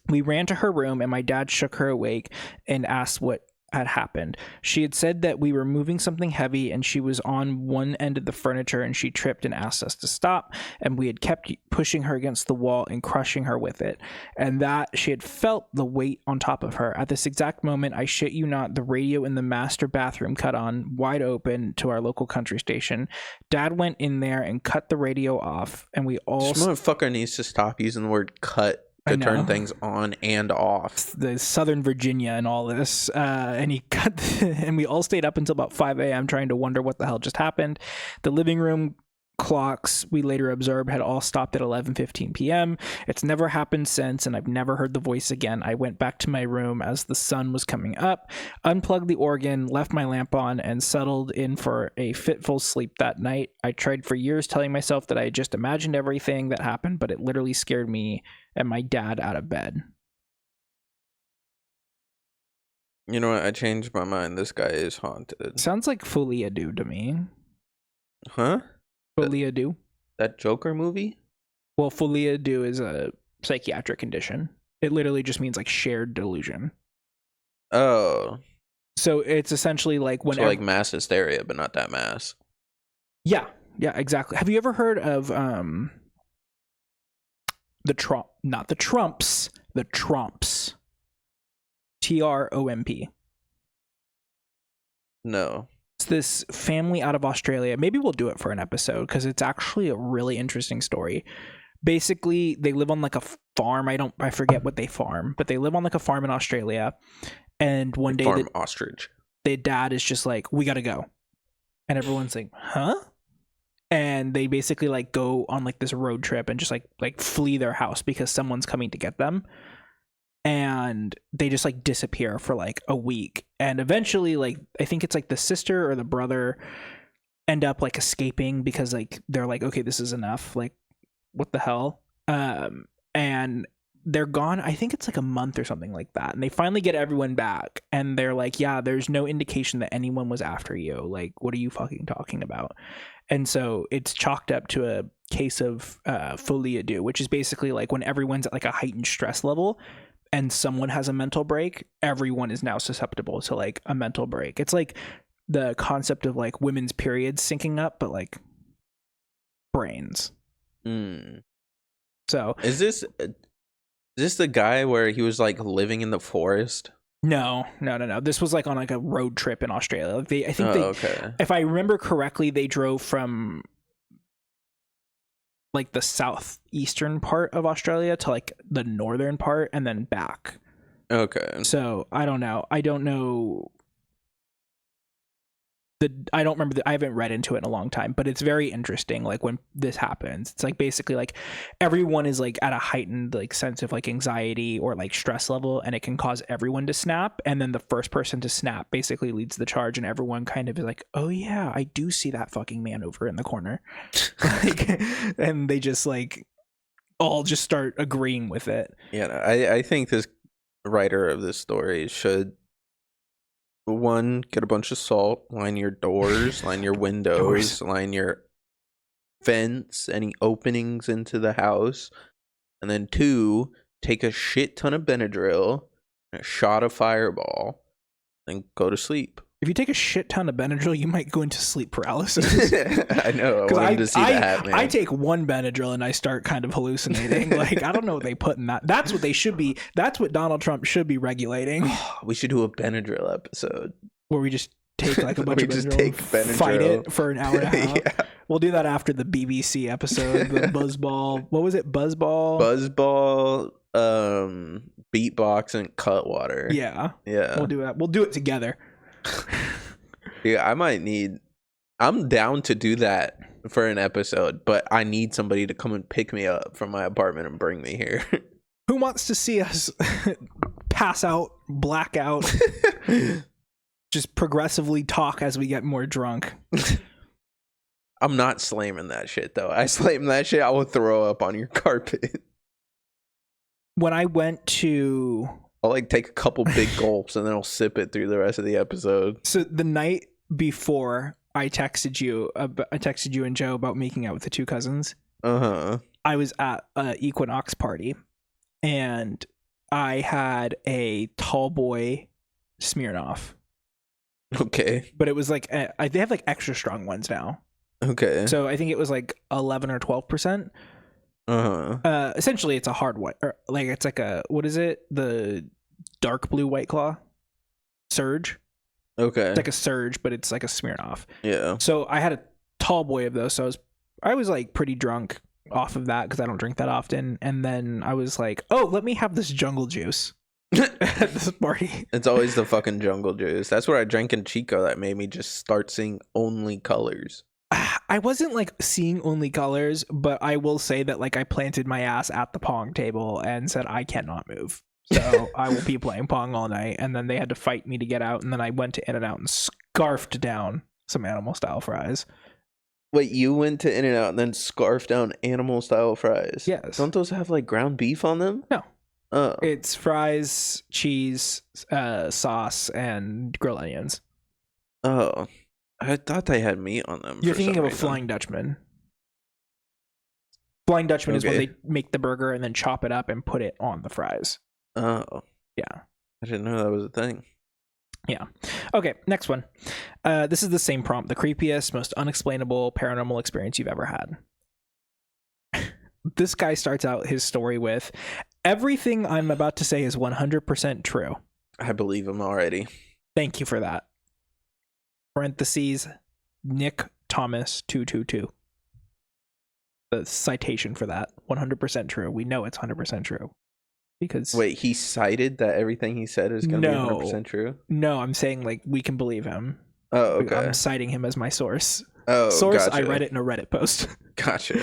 We ran to her room, and my dad shook her awake and asked what had happened. She had said that we were moving something heavy, and she was on one end of the furniture, and she tripped and asked us to stop, and we had kept pushing her against the wall and crushing her with it, and that she had felt the weight on top of her. At this exact moment, I shit you not, the radio in the master bathroom cut on wide open to our local country station. Dad went in there and cut the radio off, and we all... This motherfucker needs to stop using the word cut to turn things on and off. The Southern Virginia and all this. And he cut, and we all stayed up until about 5 a.m. trying to wonder what the hell just happened. The living room clocks, we later observed, had all stopped at 11:15 p.m. It's never happened since, and I've never heard the voice again. I went back to my room as the sun was coming up, unplugged the organ, left my lamp on, and settled in for a fitful sleep that night. I tried for years telling myself that I had just imagined everything that happened, but it literally scared me and my dad out of bed. You know what? I changed my mind. This guy is haunted. Sounds like Folie à Deux to me. Huh? Folie à Deux? That Joker movie? Well, Folie à Deux is a psychiatric condition. It literally just means like shared delusion. Oh. So it's essentially like when like mass hysteria, but not that mass. Yeah, exactly. Have you ever heard of the Trumps. TROMP. No. It's this family out of Australia. Maybe we'll do it for an episode because it's actually a really interesting story. Basically, they live on like a farm. I forget what they farm, but they live on like a farm in Australia. And one day, ostrich. Their dad is just like, "We gotta go," and everyone's like, "Huh?" and they basically like go on like this road trip and just like flee their house because someone's coming to get them, and they just like disappear for like a week, and eventually like I think it's like the sister or the brother end up like escaping because like they're like, okay, this is enough, like what the hell, and they're gone. I think it's like a month or something like that, and they finally get everyone back, and they're like, yeah, there's no indication that anyone was after you, like what are you fucking talking about? And so it's chalked up to a case of folie à deux, which is basically like when everyone's at like a heightened stress level and someone has a mental break, everyone is now susceptible to like a mental break. It's like the concept of like women's periods syncing up, but like brains. So is this the guy where he was like living in the forest? No. This was like on like a road trip in Australia. I think okay. If I remember correctly, they drove from like the southeastern part of Australia to like the northern part and then back. Okay. So I don't know. I don't remember I haven't read into it in a long time, but it's very interesting. Like when this happens, it's like basically like everyone is like at a heightened like sense of like anxiety or like stress level, and it can cause everyone to snap. And then the first person to snap basically leads the charge, and everyone kind of is like, oh yeah, I do see that fucking man over in the corner. Like, and they just like all just start agreeing with it. Yeah, no, I think this writer of this story should, one, get a bunch of salt, line your doors, line your windows, line your fence, any openings into the house, and then 2, take a shit ton of Benadryl and a shot of Fireball, and go to sleep. If you take a shit ton of Benadryl, you might go into sleep paralysis. I know. I wanted to see that, man. I take one Benadryl and I start kind of hallucinating. Like, I don't know what they put in that. That's what they should be. That's what Donald Trump should be regulating. We should do a Benadryl episode. Where we just take like a bunch of just Benadryl, take Benadryl, fight it for an hour and a half. Yeah. We'll do that after the BBC episode, the Buzzball. What was it? Buzzball? Beatbox and Cutwater. Yeah. Yeah. We'll do that. We'll do it together. Yeah, I'm down to do that for an episode, but I need somebody to come and pick me up from my apartment and bring me here. Who wants to see us pass out, black out, just progressively talk as we get more drunk? I'm not slamming that shit, though. I slam that shit, I will throw up on your carpet. When I went to... I'll like take a couple big gulps and then I'll sip it through the rest of the episode. So the night before I texted you and Joe about making out with the 2 cousins. I was at an Equinox party and I had a tall boy Smirnoff. Okay. But it was like they have like extra strong ones now. Okay. So I think it was like 11 or 12%. Essentially it's a hard white, or like it's like a, what is it? The dark blue White Claw Surge. Okay. It's like a Surge, but it's like a Smirnoff. Yeah. So I had a tall boy of those, so I was like pretty drunk off of that because I don't drink that often. And then I was like, oh, let me have this jungle juice at this party. It's always the fucking jungle juice. That's what I drank in Chico that made me just start seeing only colors. I wasn't like seeing only colors, but I will say that like I planted my ass at the Pong table and said I cannot move. So I will be playing Pong all night. And then they had to fight me to get out. And then I went to In-N-Out and scarfed down some animal style fries. Wait, you went to In-N-Out and then scarfed down animal style fries? Yes. Don't those have like ground beef on them? No. Oh. It's fries, cheese, sauce, and grilled onions. Oh. I thought they had meat on them. You're thinking of a Flying Dutchman. Flying Dutchman is when they make the burger and then chop it up and put it on the fries. Oh. Yeah. I didn't know that was a thing. Yeah. Okay, next one. This is the same prompt. The creepiest, most unexplainable paranormal experience you've ever had. This guy starts out his story with, everything I'm about to say is 100% true. I believe him already. Thank you for that. Parentheses, Nick Thomas 222. The citation for that, 100% true. We know it's 100% true. Because wait, he cited that everything he said is going to be 100% true? No, I'm saying like we can believe him. Oh, okay. I'm citing him as my source. Oh, source, gotcha. I read it in a Reddit post. Gotcha.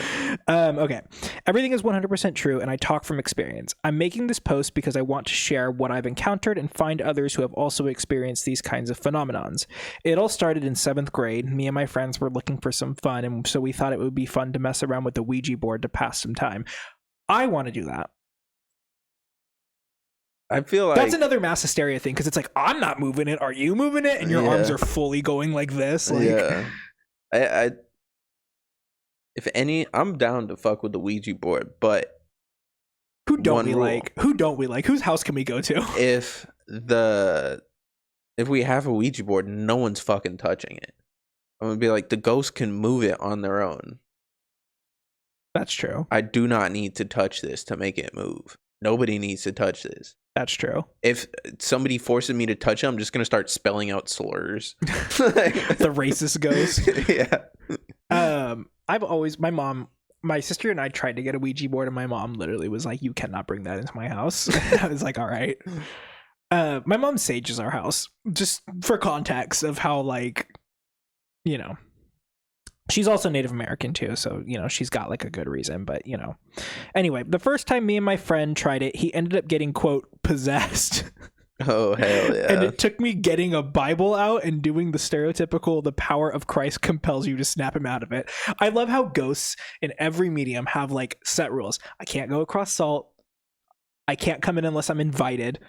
Okay. Everything is 100% true, and I talk from experience. I'm making this post because I want to share what I've encountered and find others who have also experienced these kinds of phenomenons. It all started in 7th grade. Me and my friends were looking for some fun, and so we thought it would be fun to mess around with the Ouija board to pass some time. I want to do that. I feel like that's another mass hysteria thing, because it's like, I'm not moving it. Are you moving it? And your arms are fully going like this. Like, yeah. If any, I'm down to fuck with the Ouija board, but who don't we like? Who don't we like? Whose house can we go to? If we have a Ouija board, no one's fucking touching it. I'm gonna be like, the ghosts can move it on their own. That's true. I do not need to touch this to make it move. Nobody needs to touch this. That's true. If somebody forces me to touch it, I'm just gonna start spelling out slurs. The racist ghost. Yeah. My sister and I tried to get a Ouija board, and my mom literally was like, "You cannot bring that into my house." I was like, "All right." My mom sages our house, just for context of how, like, you know, she's also Native American too, so, you know, she's got like a good reason, but, you know. Anyway, the first time me and my friend tried it, he ended up getting, quote, possessed. Oh, hell yeah. And it took me getting a Bible out and doing the stereotypical, the power of Christ compels you to snap him out of it. I love how ghosts in every medium have like set rules. I can't go across salt. I can't come in unless I'm invited.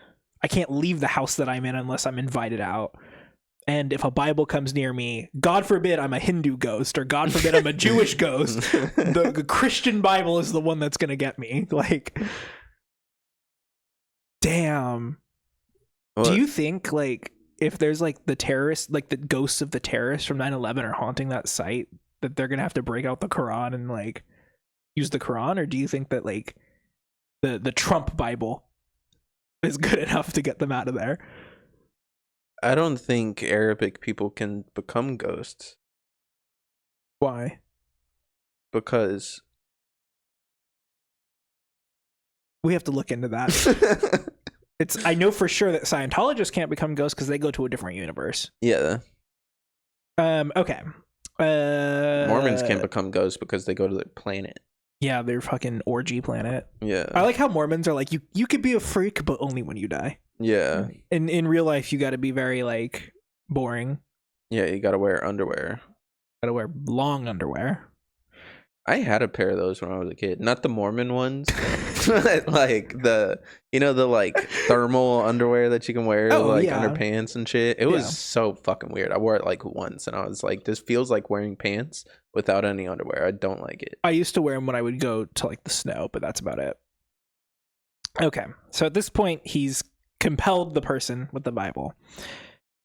I can't leave the house that I'm in unless I'm invited out. And if a Bible comes near me, God forbid I'm a Hindu ghost, or God forbid I'm a Jewish ghost, the Christian Bible is the one that's going to get me. Like, damn. What? Do you think, like, if there's like the terrorists, like the ghosts of the terrorists from 9/11 are haunting that site, that they're going to have to break out the Quran and like use the Quran? Or do you think that like the Trump Bible is good enough to get them out of there? I don't think Arabic people can become ghosts. Why? Because we have to look into that. I know for sure that Scientologists can't become ghosts because they go to a different universe. Yeah. Okay. Mormons can't become ghosts because they go to the planet. Yeah, their fucking orgy planet. Yeah. I like how Mormons are like, you could be a freak, but only when you die. Yeah. In real life, you got to be very like boring. Yeah, you got to wear underwear. Got to wear long underwear. I had a pair of those when I was a kid. Not the Mormon ones, but like the like thermal underwear that you can wear underpants and shit. It was so fucking weird. I wore it like once and I was like, this feels like wearing pants without any underwear. I don't like it. I used to wear them when I would go to like the snow, but that's about it. Okay. So at this point, he's compelled the person with the Bible.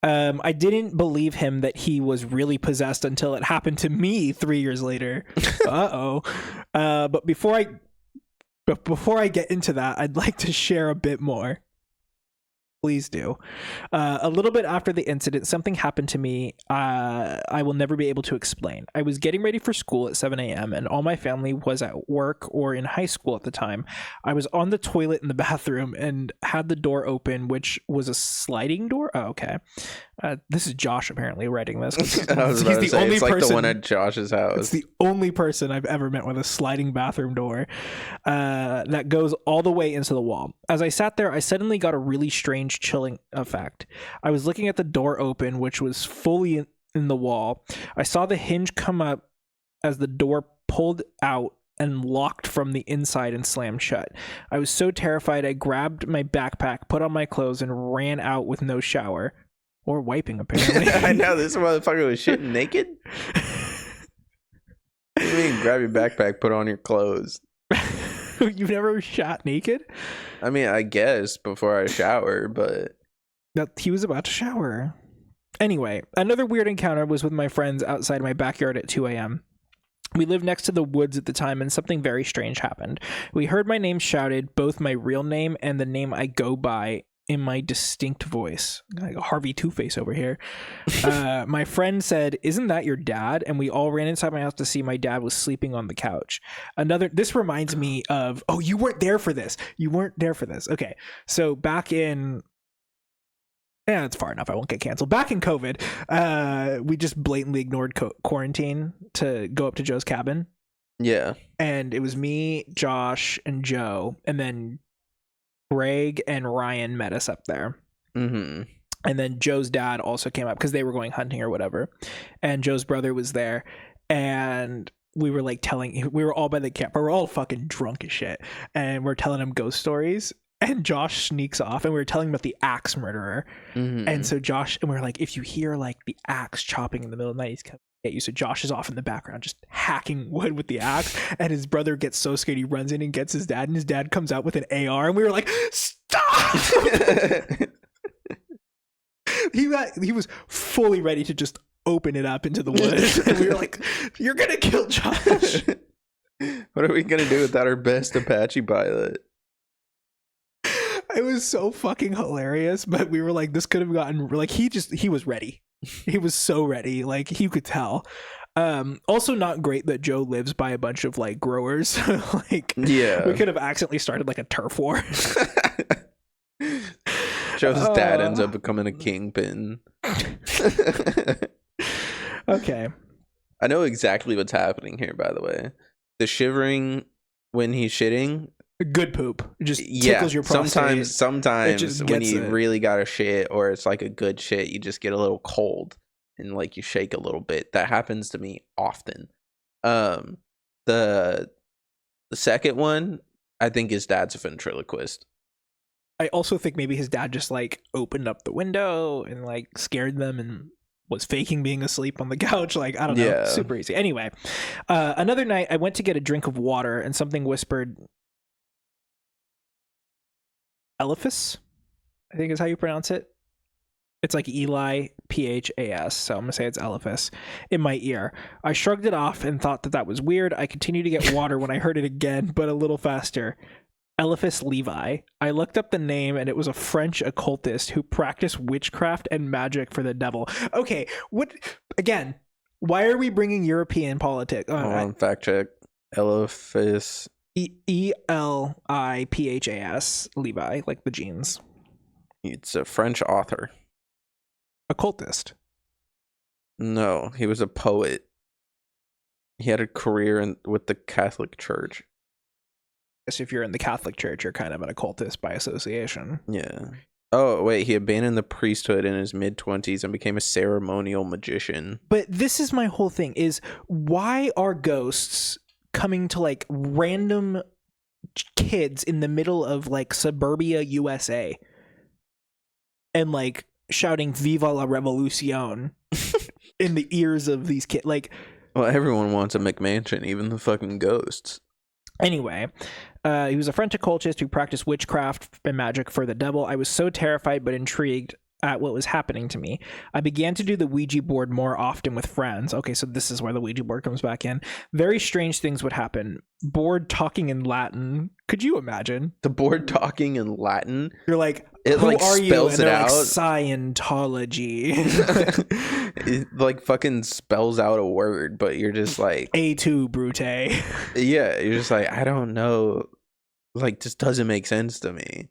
I didn't believe him that he was really possessed until it happened to me 3 years later. But before I get into that, I'd like to share a bit more. Please do. A little bit after the incident, something happened to me I will never be able to explain. I was getting ready for school at 7 a.m. and all my family was at work or in high school at the time. I was on the toilet in the bathroom and had the door open, which was a sliding door. Oh, okay. This is Josh apparently writing this. I was about to say, it's like the one at Josh's house. It's the only person I've ever met with a sliding bathroom door that goes all the way into the wall. As I sat there, I suddenly got a really strange chilling effect. I was looking at the door open, which was fully in the wall. I saw the hinge come up as the door pulled out and locked from the inside and slammed shut. I was so terrified, I grabbed my backpack, put on my clothes, and ran out with no shower. Or wiping, apparently. I know, this motherfucker was shitting naked? What do you mean, grab your backpack, put on your clothes? You've never shot naked? I mean, I guess before I shower, but... That he was about to shower. Anyway, another weird encounter was with my friends outside my backyard at 2 a.m. We lived next to the woods at the time, and something very strange happened. We heard my name shouted, both my real name and the name I go by, in my distinct voice. Like a Harvey Two-Face over here. My friend said, "Isn't that your dad?" And we all ran inside my house to see my dad was sleeping on the couch. This reminds me of, oh, you weren't there for this. You weren't there for this. Okay. So back in Yeah, it's far enough. I won't get canceled. Back in COVID, we just blatantly ignored quarantine to go up to Joe's cabin. Yeah. And it was me, Josh, and Joe. And then Greg and Ryan met us up there. Mm-hmm. And then Joe's dad also came up because they were going hunting or whatever. And Joe's brother was there. And we were like we were all by the camp. We're all fucking drunk as shit. And we're telling him ghost stories. And Josh sneaks off, and we were telling him about the axe murderer. Mm-hmm. And so and we were like, if you hear like the axe chopping in the middle of the night, he's coming to get you. So Josh is off in the background, just hacking wood with the axe. And his brother gets so scared, he runs in and gets his dad, and his dad comes out with an AR. And we were like, stop! He was fully ready to just open it up into the woods. And we were like, you're gonna kill Josh. What are we gonna do without our best Apache pilot? It was so fucking hilarious, but we were like, this could have gotten like he was ready. He was so ready, like you could tell. Also not great that Joe lives by a bunch of like growers. Like, yeah, we could have accidentally started like a turf war. Joe's dad ends up becoming a kingpin. Okay, I know exactly what's happening here, by the way. The shivering when he's shitting, good poop. It just tickles your prostate. Sometimes when you really got a shit, or it's like a good shit, you just get a little cold and like you shake a little bit. That happens to me often. The second one, I think his dad's a ventriloquist. I also think maybe his dad just like opened up the window and like scared them and was faking being asleep on the couch. Like, I don't know. Yeah. Super easy. Anyway, another night I went to get a drink of water and something whispered, Elephas, I think is how you pronounce it. It's like Eli, Phas, so I'm gonna say it's Elephas, in my ear. I shrugged it off and thought that was weird. I continued to get water when I heard it again, but a little faster. Elephas Levi. I looked up the name, and it was a French occultist who practiced witchcraft and magic for the devil. Okay, what? Again, why are we bringing European politics? Fact check. Elephas. Eliphas, Levi, like the jeans. It's a French author. Occultist. No, he was a poet. He had a career with the Catholic Church. Guess if you're in the Catholic Church, you're kind of an occultist by association. Yeah. Oh, wait, he abandoned the priesthood in his mid-20s and became a ceremonial magician. But this is my whole thing, is why are ghosts coming to like random kids in the middle of like suburbia USA and like shouting "Viva la Revolucion" in the ears of these kids? Like, well, everyone wants a McMansion, even the fucking ghosts. Anyway, he was a French occultist who practiced witchcraft and magic for the devil. I was so terrified but intrigued at what was happening to me. I began to do the Ouija board more often with friends. Okay, so this is where the Ouija board comes back in. Very strange things would happen. Board talking in Latin. Could you imagine? The board talking in Latin? You're like, it who like are you? And they're out. Like, Scientology. It like fucking spells out a word, but you're just like... A2 Brute. Yeah, you're just like, I don't know. Like, this doesn't make sense to me.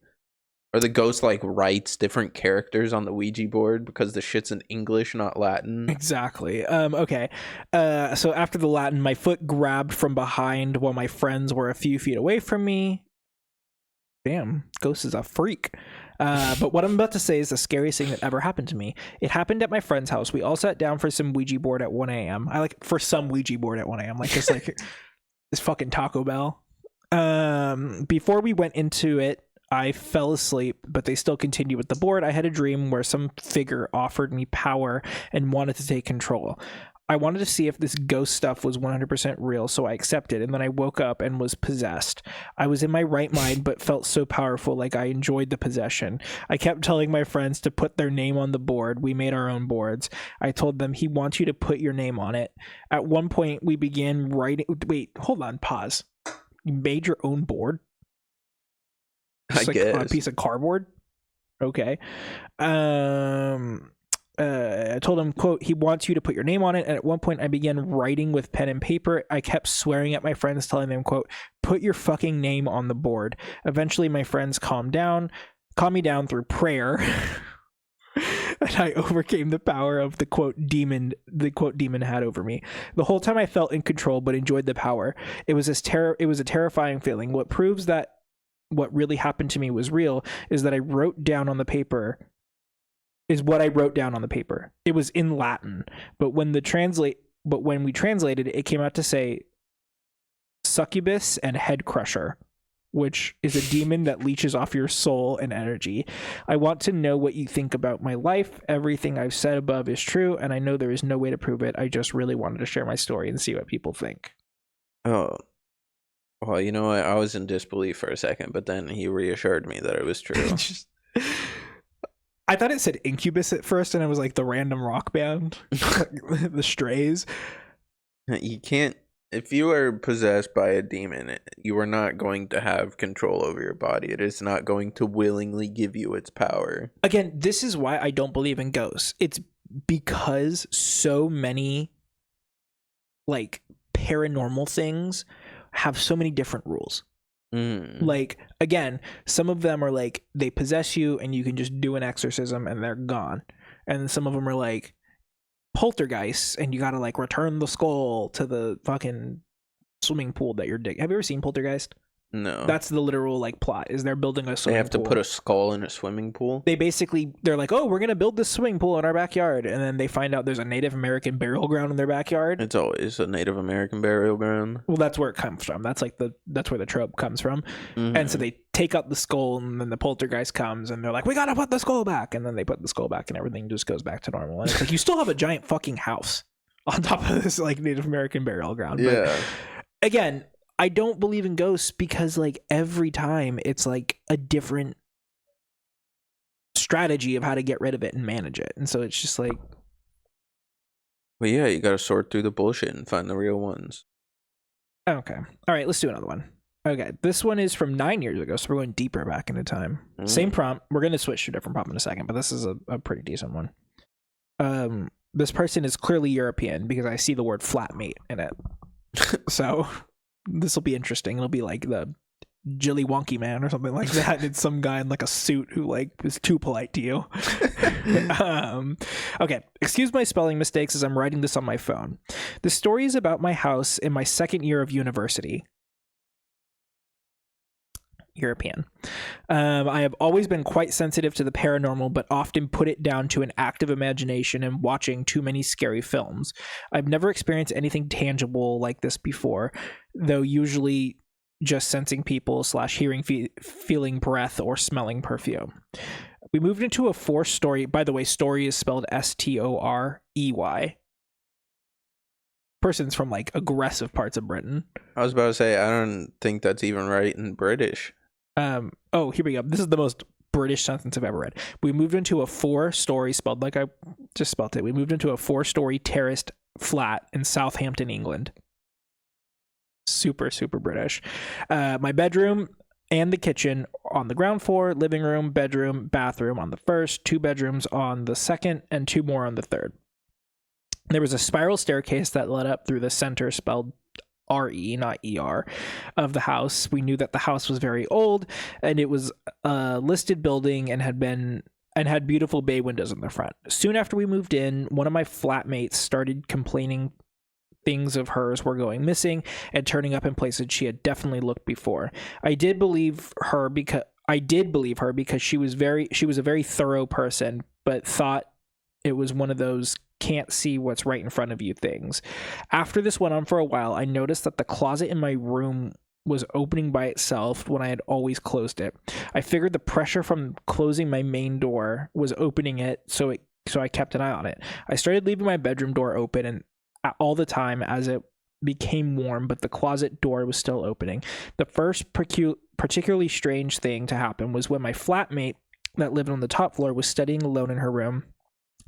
Or the ghost like writes different characters on the Ouija board because the shit's in English, not Latin. Exactly. Okay. So after the Latin, my foot grabbed from behind while my friends were a few feet away from me. Damn, ghost is a freak. But what I'm about to say is the scariest thing that ever happened to me. It happened at my friend's house. We all sat down for some Ouija board at 1 a.m. I like for some Ouija board at 1 a.m. Like just like this fucking Taco Bell. Before we went into it, I fell asleep, but they still continued with the board. I had a dream where some figure offered me power and wanted to take control. I wanted to see if this ghost stuff was 100% real, so I accepted, and then I woke up and was possessed. I was in my right mind, but felt so powerful, like I enjoyed the possession. I kept telling my friends to put their name on the board. We made our own boards. I told them, he wants you to put your name on it. At one point, we began writing... Wait, hold on, pause. You made your own board? Just I guess. On a piece of cardboard? Okay. I told him, quote, he wants you to put your name on it. And at one point I began writing with pen and paper. I kept swearing at my friends, telling them, quote, put your fucking name on the board. Eventually my friends calmed me down through prayer. and I overcame the power of the quote demon had over me. The whole time I felt in control but enjoyed the power. It was a terrifying feeling. What proves that what really happened to me was real is that I wrote down on the paper what I wrote down on the paper. It was in Latin, but when we translated it, it came out to say succubus and head crusher, which is a demon that leeches off your soul and energy. I want to know what you think about my life. Everything I've said above is true, and I know there is no way to prove it. I just really wanted to share my story and see what people think. Oh, well, you know what? I was in disbelief for a second, but then he reassured me that it was true. I thought it said Incubus at first, and it was like the random rock band, the Strays. You can't. If you are possessed by a demon, you are not going to have control over your body. It is not going to willingly give you its power. Again, this is why I don't believe in ghosts. It's because so many like paranormal things have so many different rules. Like, again, some of them are like they possess you and you can just do an exorcism and they're gone. And some of them are like poltergeists and you gotta like return the skull to the fucking swimming pool that you're digging. Have you ever seen Poltergeist? No. That's the literal like plot, is they're building a swimming pool. They have to put a skull in a swimming pool? They're like, oh, we're gonna build this swimming pool in our backyard, and then they find out there's a Native American burial ground in their backyard. It's always a Native American burial ground. Well, that's where it comes from. That's where the trope comes from. And so they take out the skull, and then the poltergeist comes and they're like, we gotta put the skull back, and then they put the skull back and everything just goes back to normal. And it's like, you still have a giant fucking house on top of this like Native American burial ground. Yeah. But again, I don't believe in ghosts because like every time it's like a different strategy of how to get rid of it and manage it. And so it's just like, well, yeah, you got to sort through the bullshit and find the real ones. Okay. All right, let's do another one. Okay. This one is from 9 years ago. So we're going deeper back into time. Same prompt. We're going to switch to a different prompt in a second, but this is a pretty decent one. This person is clearly European because I see the word flatmate in it. So this will be interesting. It'll be like the Jilly Wonky Man or something like that. It's some guy in like a suit who like is too polite to you. Okay. Excuse my spelling mistakes as I'm writing this on my phone. The story is about my house in my second year of university. European. I have always been quite sensitive to the paranormal, but often put it down to an active imagination and watching too many scary films. I've never experienced anything tangible like this before, though usually just sensing people / hearing, feeling breath or smelling perfume. We moved into a 4-story, by the way, story is spelled Storey. Person's from like aggressive parts of Britain. I was about to say, I don't think that's even right in British. Oh, here we go. This is the most British sentence I've ever read. We moved into a 4-story, spelled like I just spelled it. We moved into a 4-story terraced flat in Southampton, England. Super, super British. My bedroom and the kitchen on the ground floor, living room, bedroom, bathroom on the first, 2 bedrooms on the second, and 2 more on the third. There was a spiral staircase that led up through the center, spelled R-E, not E-R, of the house. We knew that the house was very old, and it was a listed building and had beautiful bay windows in the front. Soon after we moved in, one of my flatmates started complaining things of hers were going missing and turning up in places she had definitely looked before. I did believe her because she was a very thorough person, but thought it was one of those can't see what's right in front of you things. After this went on for a while, I noticed that the closet in my room was opening by itself when I had always closed it. I figured the pressure from closing my main door was opening it, so I kept an eye on it. I started leaving my bedroom door open and all the time as it became warm, but the closet door was still opening. The first particularly strange thing to happen was when my flatmate that lived on the top floor was studying alone in her room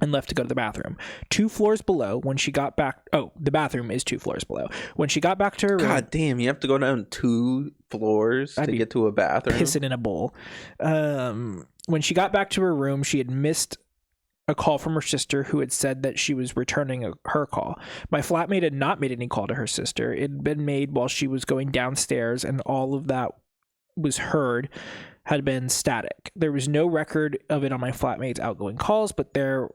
and left to go to the bathroom. 2 floors below, when she got back... Oh, the bathroom is 2 floors below. When she got back to her room... God damn, you have to go down 2 floors to get to a bathroom? Pissing in a bowl. When she got back to her room, she had missed a call from her sister who had said that she was returning her call. My flatmate had not made any call to her sister. It had been made while she was going downstairs, and all of that was heard had been static. There was no record of it on my flatmate's outgoing calls, but there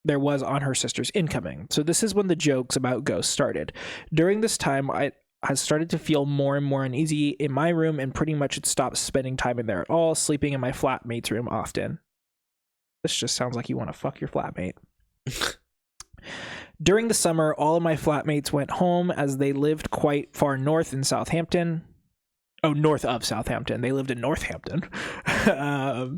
was on her sister's incoming. So this is when the jokes about ghosts started. During this time, I started to feel more and more uneasy in my room and pretty much had stopped spending time in there at all, sleeping in my flatmate's room often. This just sounds like you want to fuck your flatmate. During the summer, all of my flatmates went home as they lived quite far north in Southampton. Oh, north of Southampton. They lived in Northampton. I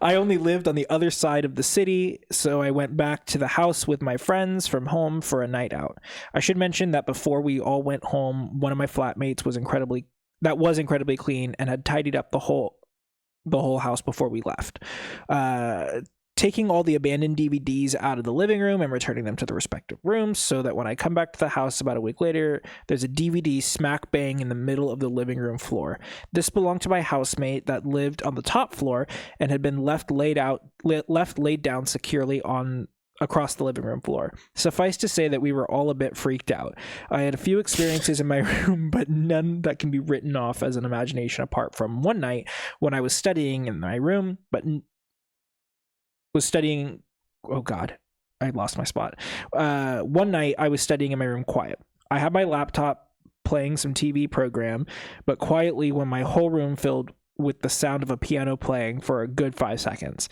only lived on the other side of the city, so I went back to the house with my friends from home for a night out. I should mention that before we all went home, one of my flatmates was incredibly clean and had tidied up the whole house before we left. Taking all the abandoned DVDs out of the living room and returning them to the respective rooms so that when I come back to the house about a week later, there's a DVD smack bang in the middle of the living room floor. This belonged to my housemate that lived on the top floor and had been left laid down securely across the living room floor. Suffice to say that we were all a bit freaked out. I had a few experiences in my room, but none that can be written off as an imagination apart from one night when I was studying in my room, oh god, I lost my spot. One night I was studying in my room quiet. I had my laptop playing some TV program, but quietly when my whole room filled with the sound of a piano playing for a good 5 seconds.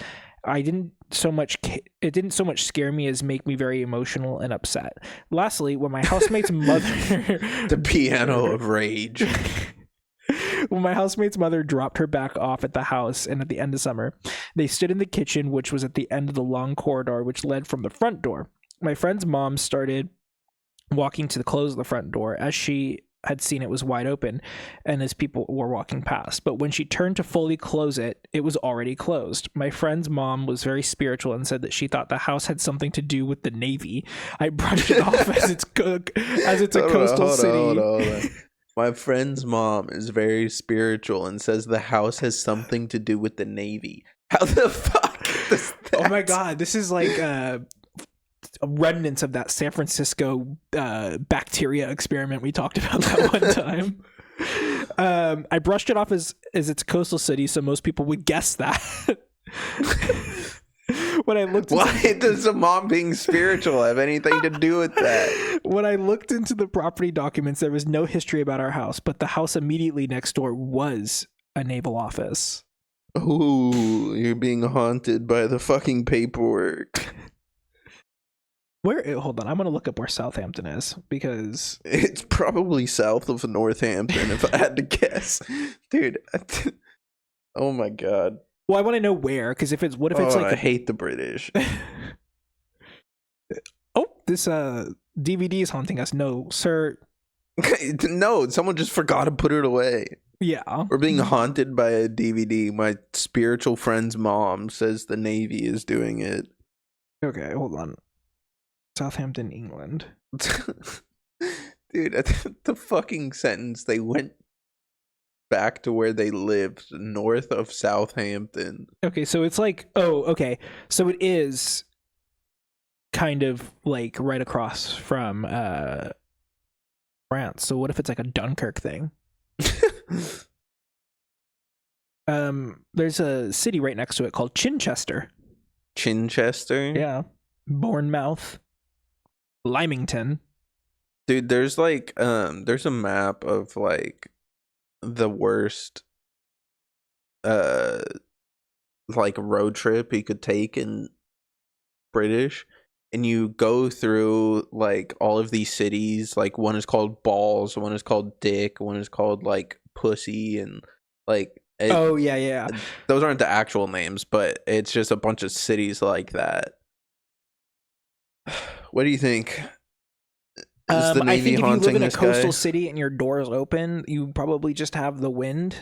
It didn't so much scare me as make me very emotional and upset. Lastly, when my housemate's mother the piano of rage. When my housemate's mother dropped her back off at the house and at the end of summer, they stood in the kitchen, which was at the end of the long corridor which led from the front door. My friend's mom started walking to close the front door as she had seen it was wide open and as people were walking past. But when she turned to fully close it, it was already closed. My friend's mom was very spiritual and said that she thought the house had something to do with the Navy. I brushed it off as it's a coastal city. Hold on. My friend's mom is very spiritual and says the house has something to do with the Navy. How the fuck does that? Oh my god, this is like remnants of that San Francisco bacteria experiment we talked about that one time. I brushed it off as it's a coastal city, so most people would guess that. When I looked, why does the mom being spiritual have anything to do with that? When I looked into the property documents, there was no history about our house, but the house immediately next door was a naval office. Ooh, you're being haunted by the fucking paperwork. Hold on, I'm gonna look up where Southampton is because it's probably south of Northampton if I had to guess, dude. Oh my god. Well, I want to know where, because if it's I hate the British. Oh, this DVD is haunting us. No, sir. No, someone just forgot to put it away. Yeah. We're being haunted by a DVD. My spiritual friend's mom says the Navy is doing it. Okay, hold on. Southampton, England. Dude, the fucking sentence, they went back to where they lived, north of Southampton. Okay, so it's like, okay. So it is kind of like right across from France. So what if it's like a Dunkirk thing? There's a city right next to it called Chichester. Chichester? Yeah. Bournemouth. Lymington. Dude, there's like there's a map of like the worst like road trip you could take in British, and you go through like all of these cities. Like one is called Balls, one is called Dick, one is called like Pussy, and like yeah. Those aren't the actual names, but it's just a bunch of cities like that. What do you think? Is the Navy I think if you live in a coastal guy? City and your doors open, you probably just have the wind.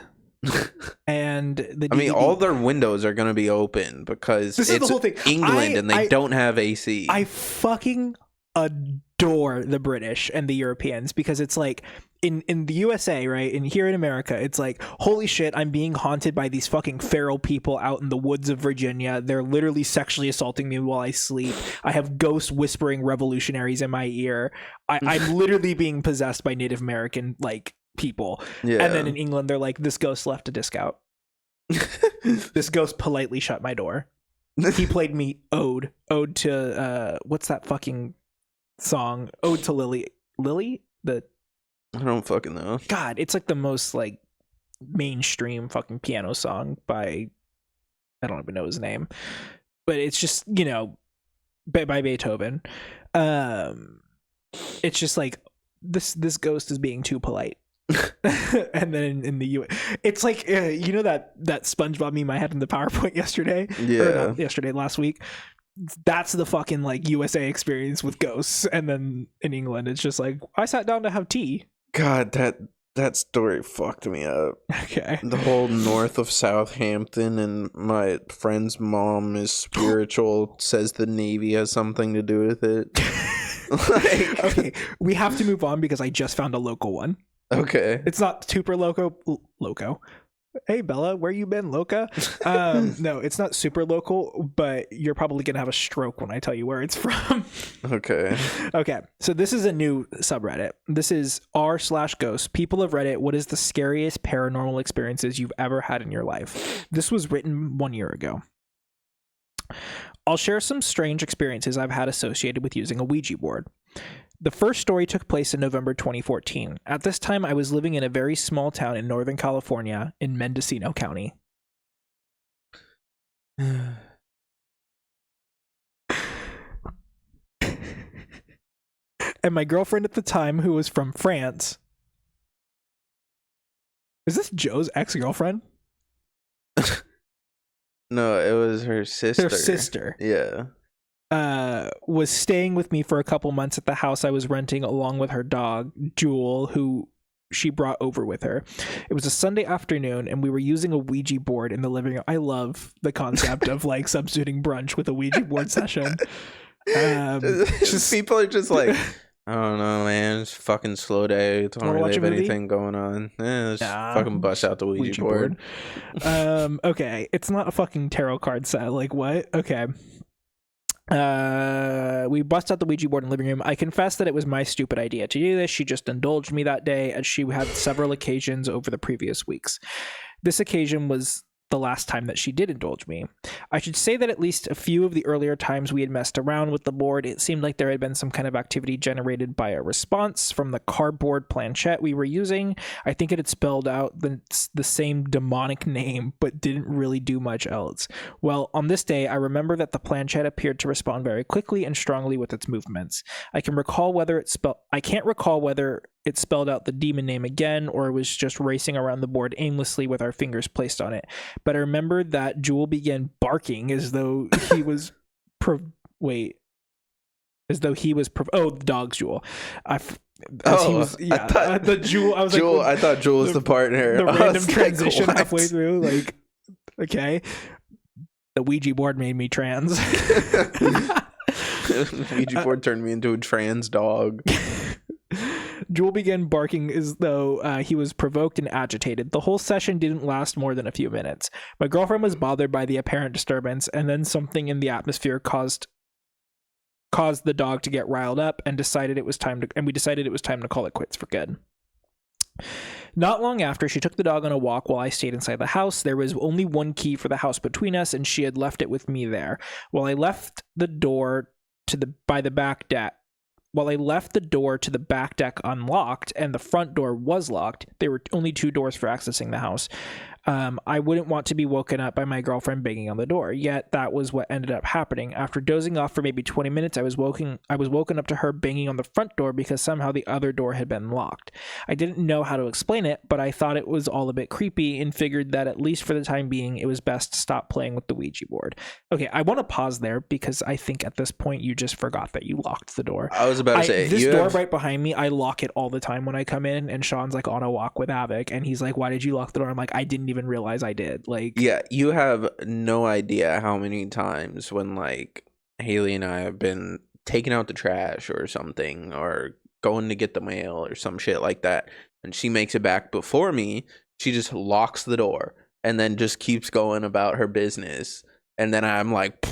And the DVD. I mean, all their windows are going to be open because this is the whole thing. England and they don't have AC. I fucking adore the British and the Europeans because it's like in the USA, right? And here in America, it's like, holy shit, I'm being haunted by these fucking feral people out in the woods of Virginia. They're literally sexually assaulting me while I sleep. I have ghost whispering revolutionaries in my ear. I'm literally being possessed by Native American like people. Yeah. And then in England, they're like, this ghost left a disc out. This ghost politely shut my door. He played me ode to what's that fucking song? Ode to Lily. I don't fucking know. God, it's like the most like mainstream fucking piano song by, I don't even know his name, but it's just, you know, by Beethoven. It's just like this ghost is being too polite. And then in the U.S., it's like you know that SpongeBob meme I had in the PowerPoint yesterday, last week. That's the fucking like USA experience with ghosts. And then in England, it's just like, I sat down to have tea. God, that story fucked me up. Okay. The whole north of Southampton, and my friend's mom is spiritual, says the Navy has something to do with it. Like... Okay, we have to move on because I just found a local one. Okay. It's not super loco. Hey Bella, where you been, loca? No, it's not super local, but you're probably gonna have a stroke when I tell you where it's from. Okay. So this is a new subreddit. This is r/ghost. People of Reddit, what is the scariest paranormal experiences you've ever had in your life? This was written 1 year ago. I'll share some strange experiences I've had associated with using a Ouija board. The first story took place in November 2014. At this time, I was living in a very small town in Northern California in Mendocino County. And my girlfriend at the time, who was from France... Is this Joe's ex-girlfriend? No, it was her sister. Her sister. Yeah. Was staying with me for a couple months at the house I was renting along with her dog, Jewel, who she brought over with her. It was a Sunday afternoon and we were using a Ouija board in the living room. I love the concept of like substituting brunch with a Ouija board session. People are just like, I don't know, man. It's fucking slow day. Don't really have anything going on. Let's fucking bust out the Ouija board. Okay. It's not a fucking tarot card set. Like what? Okay. We bust out the Ouija board in the living room. I confess that it was my stupid idea to do this. She just indulged me that day, as she had several occasions over the previous weeks. This occasion was the last time that she did indulge me. I should say that at least a few of the earlier times we had messed around with the board, it seemed like there had been some kind of activity generated by a response from the cardboard planchette we were using. I think it had spelled out the same demonic name, but didn't really do much else. Well, on this day, I remember that the planchette appeared to respond very quickly and strongly with its movements. I can't recall whether it spelled out the demon name again, or it was just racing around the board aimlessly with our fingers placed on it. But I remember that Jewel began barking as though he was the dog's Jewel. I thought Jewel was the partner. The random transition halfway through, like, okay. The Ouija board made me trans. Ouija board turned me into a trans dog. Jewel began barking as though he was provoked and agitated. The whole session didn't last more than a few minutes. My girlfriend was bothered by the apparent disturbance, and then something in the atmosphere caused the dog to get riled up, and we decided it was time to call it quits for good. Not long after, she took the dog on a walk while I stayed inside the house. There was only one key for the house between us, and she had left it with me there. While I left the door to the back deck unlocked and the front door was locked, there were only two doors for accessing the house. I wouldn't want to be woken up by my girlfriend banging on the door, yet that was what ended up happening. After dozing off for maybe 20 minutes, I was woken up to her banging on the front door because somehow the other door had been locked. I didn't know how to explain it, but I thought it was all a bit creepy and figured that at least for the time being, it was best to stop playing with the Ouija board. Okay, I want to pause there because I think at this point you just forgot that you locked the door. I was about to say, this door right behind me, I lock it all the time when I come in, and Sean's like on a walk with Avik, and he's like, "Why did you lock the door?" I'm like, "I didn't even realize I did." Like, yeah, you have no idea how many times when like Haley and I have been taking out the trash or something, or going to get the mail or some shit like that, and she makes it back before me, she just locks the door and then just keeps going about her business, and then I'm like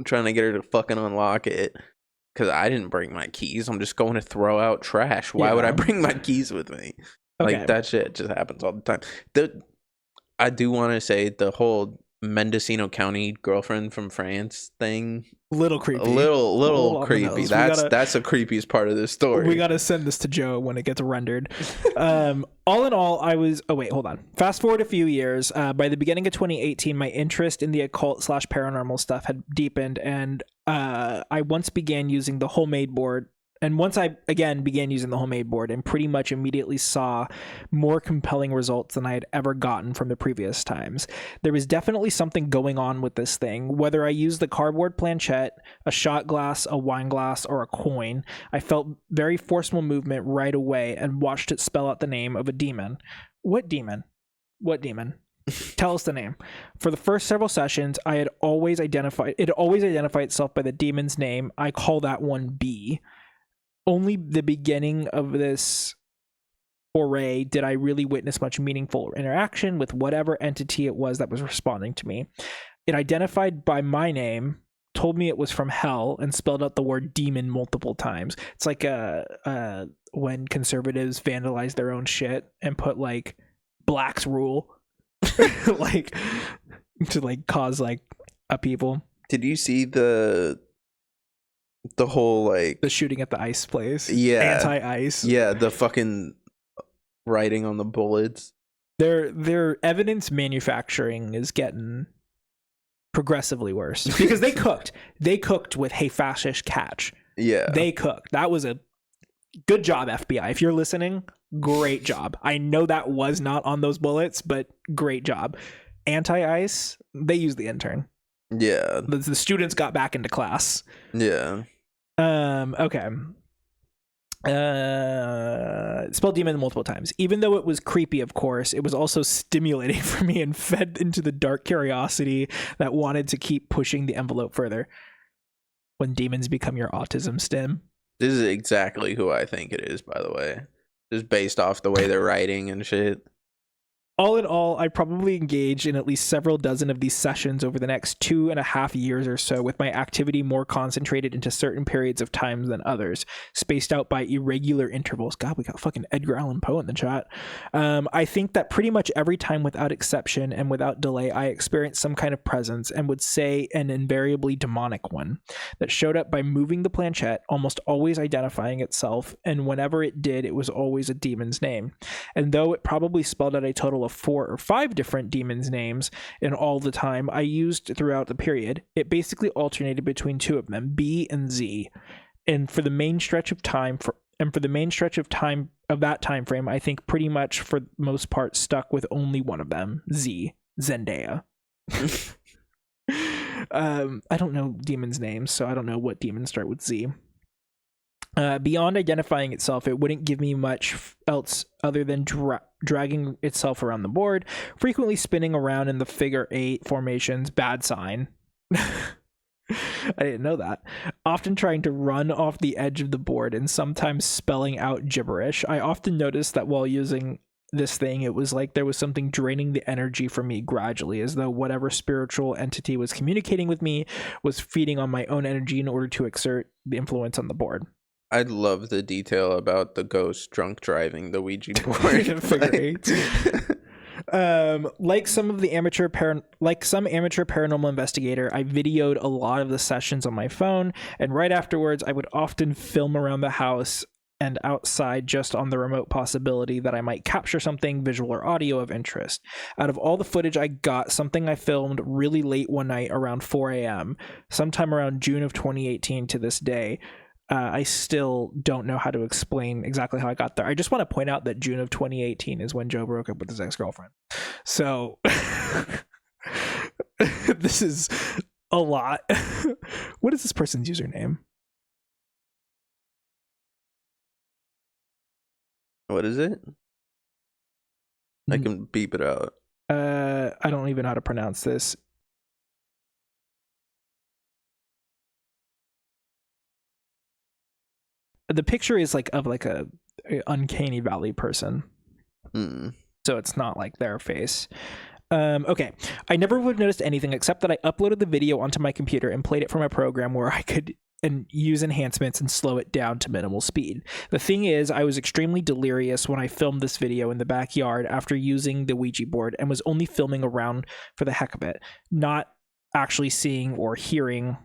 trying to get her to fucking unlock it because I didn't bring my keys. I'm just going to throw out trash. Why would I bring my keys with me? Okay. Like, that shit just happens all the time. I do want to say the whole Mendocino County girlfriend from France thing. Little creepy. A little creepy. That's the creepiest part of this story. We gotta send this to Joe when it gets rendered. All in all, hold on. Fast forward a few years. By the beginning of 2018, my interest in the occult / paranormal stuff had deepened, and I once began using the homemade board. And once I again began using the homemade board and pretty much immediately saw more compelling results than I had ever gotten from the previous times. There was definitely something going on with this thing. Whether I used the cardboard planchette, a shot glass, a wine glass, or a coin, I felt very forceful movement right away and watched it spell out the name of a demon. What demon? What demon? Tell us the name. For the first several sessions, it had always identified itself by the demon's name. I call that one B. Only the beginning of this foray did I really witness much meaningful interaction with whatever entity it was that was responding to me. It identified by my name, told me it was from hell, and spelled out the word demon multiple times. It's like when conservatives vandalize their own shit and put like blacks rule like to like cause like upheaval. Did you see the whole like the shooting at the ice place? Yeah, anti-ice. Yeah, the fucking writing on the bullets. Their evidence manufacturing is getting progressively worse because they cooked with "Hey, fascist catch." Yeah, they cooked. That was a good job, FBI. If you're listening, great job. I know that was not on those bullets, but great job. Anti-ice, they used the intern. Yeah, the students got back into class. Yeah. Okay. Spelled demon multiple times. Even though it was creepy, of course, it was also stimulating for me and fed into the dark curiosity that wanted to keep pushing the envelope further. When demons become your autism stim. This is exactly who I think it is, by the way. Just based off the way they're writing and shit. All in all, I probably engaged in at least several dozen of these sessions over the next 2.5 years or so, with my activity more concentrated into certain periods of time than others, spaced out by irregular intervals. God, we got fucking Edgar Allan Poe in the chat. I think that pretty much every time, without exception and without delay, I experienced some kind of presence, and would say an invariably demonic one, that showed up by moving the planchette, almost always identifying itself, and whenever it did, it was always a demon's name. And though it probably spelled out a total of 4 or 5 different demons' names in all the time I used throughout the period, it basically alternated between 2 of them, B and Z. And for the main stretch of time of that time frame, I think pretty much for the most part stuck with only one of them, Z, Zendaya. I don't know demons' names, so I don't know what demons start with Z. Beyond identifying itself, it wouldn't give me much else other than dragging itself around the board, frequently spinning around in the figure 8 formations, bad sign. I didn't know that. Often trying to run off the edge of the board and sometimes spelling out gibberish. I often noticed that while using this thing, it was like there was something draining the energy from me gradually, as though whatever spiritual entity was communicating with me was feeding on my own energy in order to exert the influence on the board. I love the detail about the ghost drunk driving the Ouija board. Figure 8. Like some amateur paranormal investigator, I videoed a lot of the sessions on my phone, and right afterwards I would often film around the house and outside just on the remote possibility that I might capture something visual or audio of interest. Out of all the footage I got, something I filmed really late one night around 4 a.m., sometime around June of 2018 to this day. I still don't know how to explain exactly how I got there. I just want to point out that June of 2018 is when Joe broke up with his ex-girlfriend. So this is a lot. What is this person's username? What is it? I can beep it out. I don't even know how to pronounce this. The picture is like of like a uncanny valley person. So it's not like their face. Okay. I never would have noticed anything except that I uploaded the video onto my computer and played it from a program where I could and use enhancements and slow it down to minimal speed. The thing is, I was extremely delirious when I filmed this video in the backyard after using the Ouija board and was only filming around for the heck of it, not actually seeing or hearing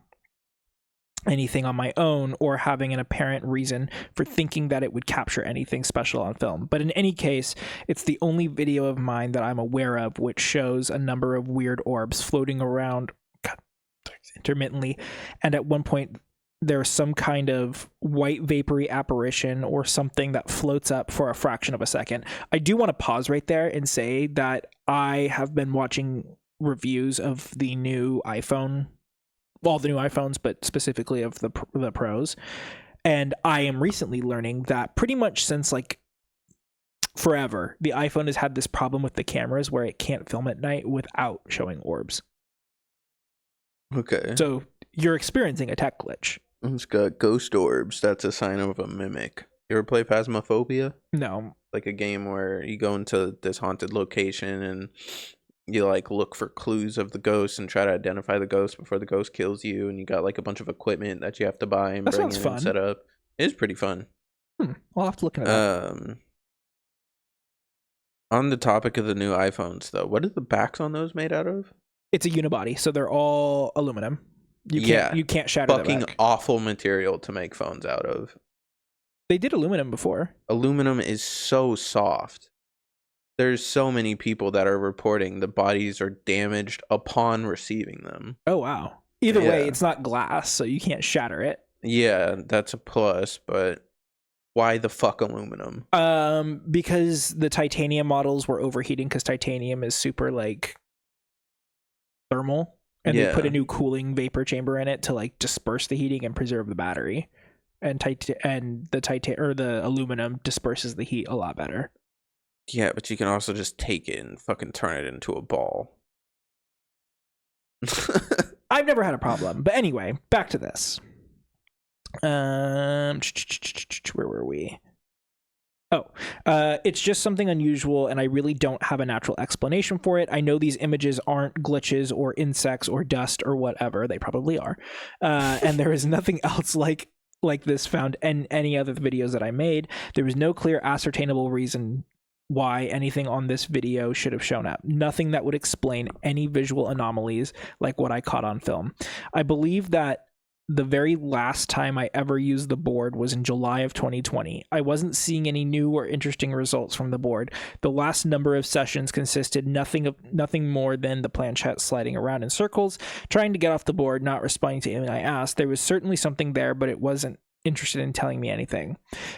anything on my own or having an apparent reason for thinking that it would capture anything special on film. But in any case, it's the only video of mine that I'm aware of which shows a number of weird orbs floating around intermittently, and at one point there's some kind of white vapory apparition or something that floats up for a fraction of a second. I do want to pause right there and say that I have been watching reviews of the new iPhone, all the new iPhones, but specifically of the Pros, and I am recently learning that pretty much since like forever, the iPhone has had this problem with the cameras where it can't film at night without showing orbs. Okay. So you're experiencing a tech glitch. It's got ghost orbs. That's a sign of a mimic. You ever play Phasmophobia? No. Like a game where you go into this haunted location and you like look for clues of the ghost and try to identify the ghost before the ghost kills you, and you got like a bunch of equipment that you have to buy and bring in and set up. It is pretty fun. I'll have to look at it. On the topic of the new iPhones though, what are the backs on those made out of? It's a unibody, so they're all aluminum. You can't shatter that fucking awful material to make phones out of. They did aluminum before. Aluminum is so soft. There's so many people that are reporting the bodies are damaged upon receiving them. Oh, wow. Either way, it's not glass, so you can't shatter it. Yeah, that's a plus, but why the fuck aluminum? Because the titanium models were overheating because titanium is super, like, thermal. And they put a new cooling vapor chamber in it to, like, disperse the heating and preserve the battery. And the aluminum disperses the heat a lot better. Yeah, but you can also just take it and fucking turn it into a ball. I've never had a problem. But anyway, back to this. Where were we? It's just something unusual, and I really don't have a natural explanation for it. I know these images aren't glitches or insects or dust or whatever. They probably are. And there is nothing else like this found in any other videos that I made. There was no clear ascertainable reason why anything on this video should have shown up. Nothing that would explain any visual anomalies like what I caught on film. I believe that the very last time I ever used the board was in July of 2020. I wasn't seeing any new or interesting results from the board. The last number of sessions consisted nothing more than the planchette sliding around in circles, trying to get off the board, not responding to anything I asked. There was certainly something there, but it wasn't interested in telling me anything.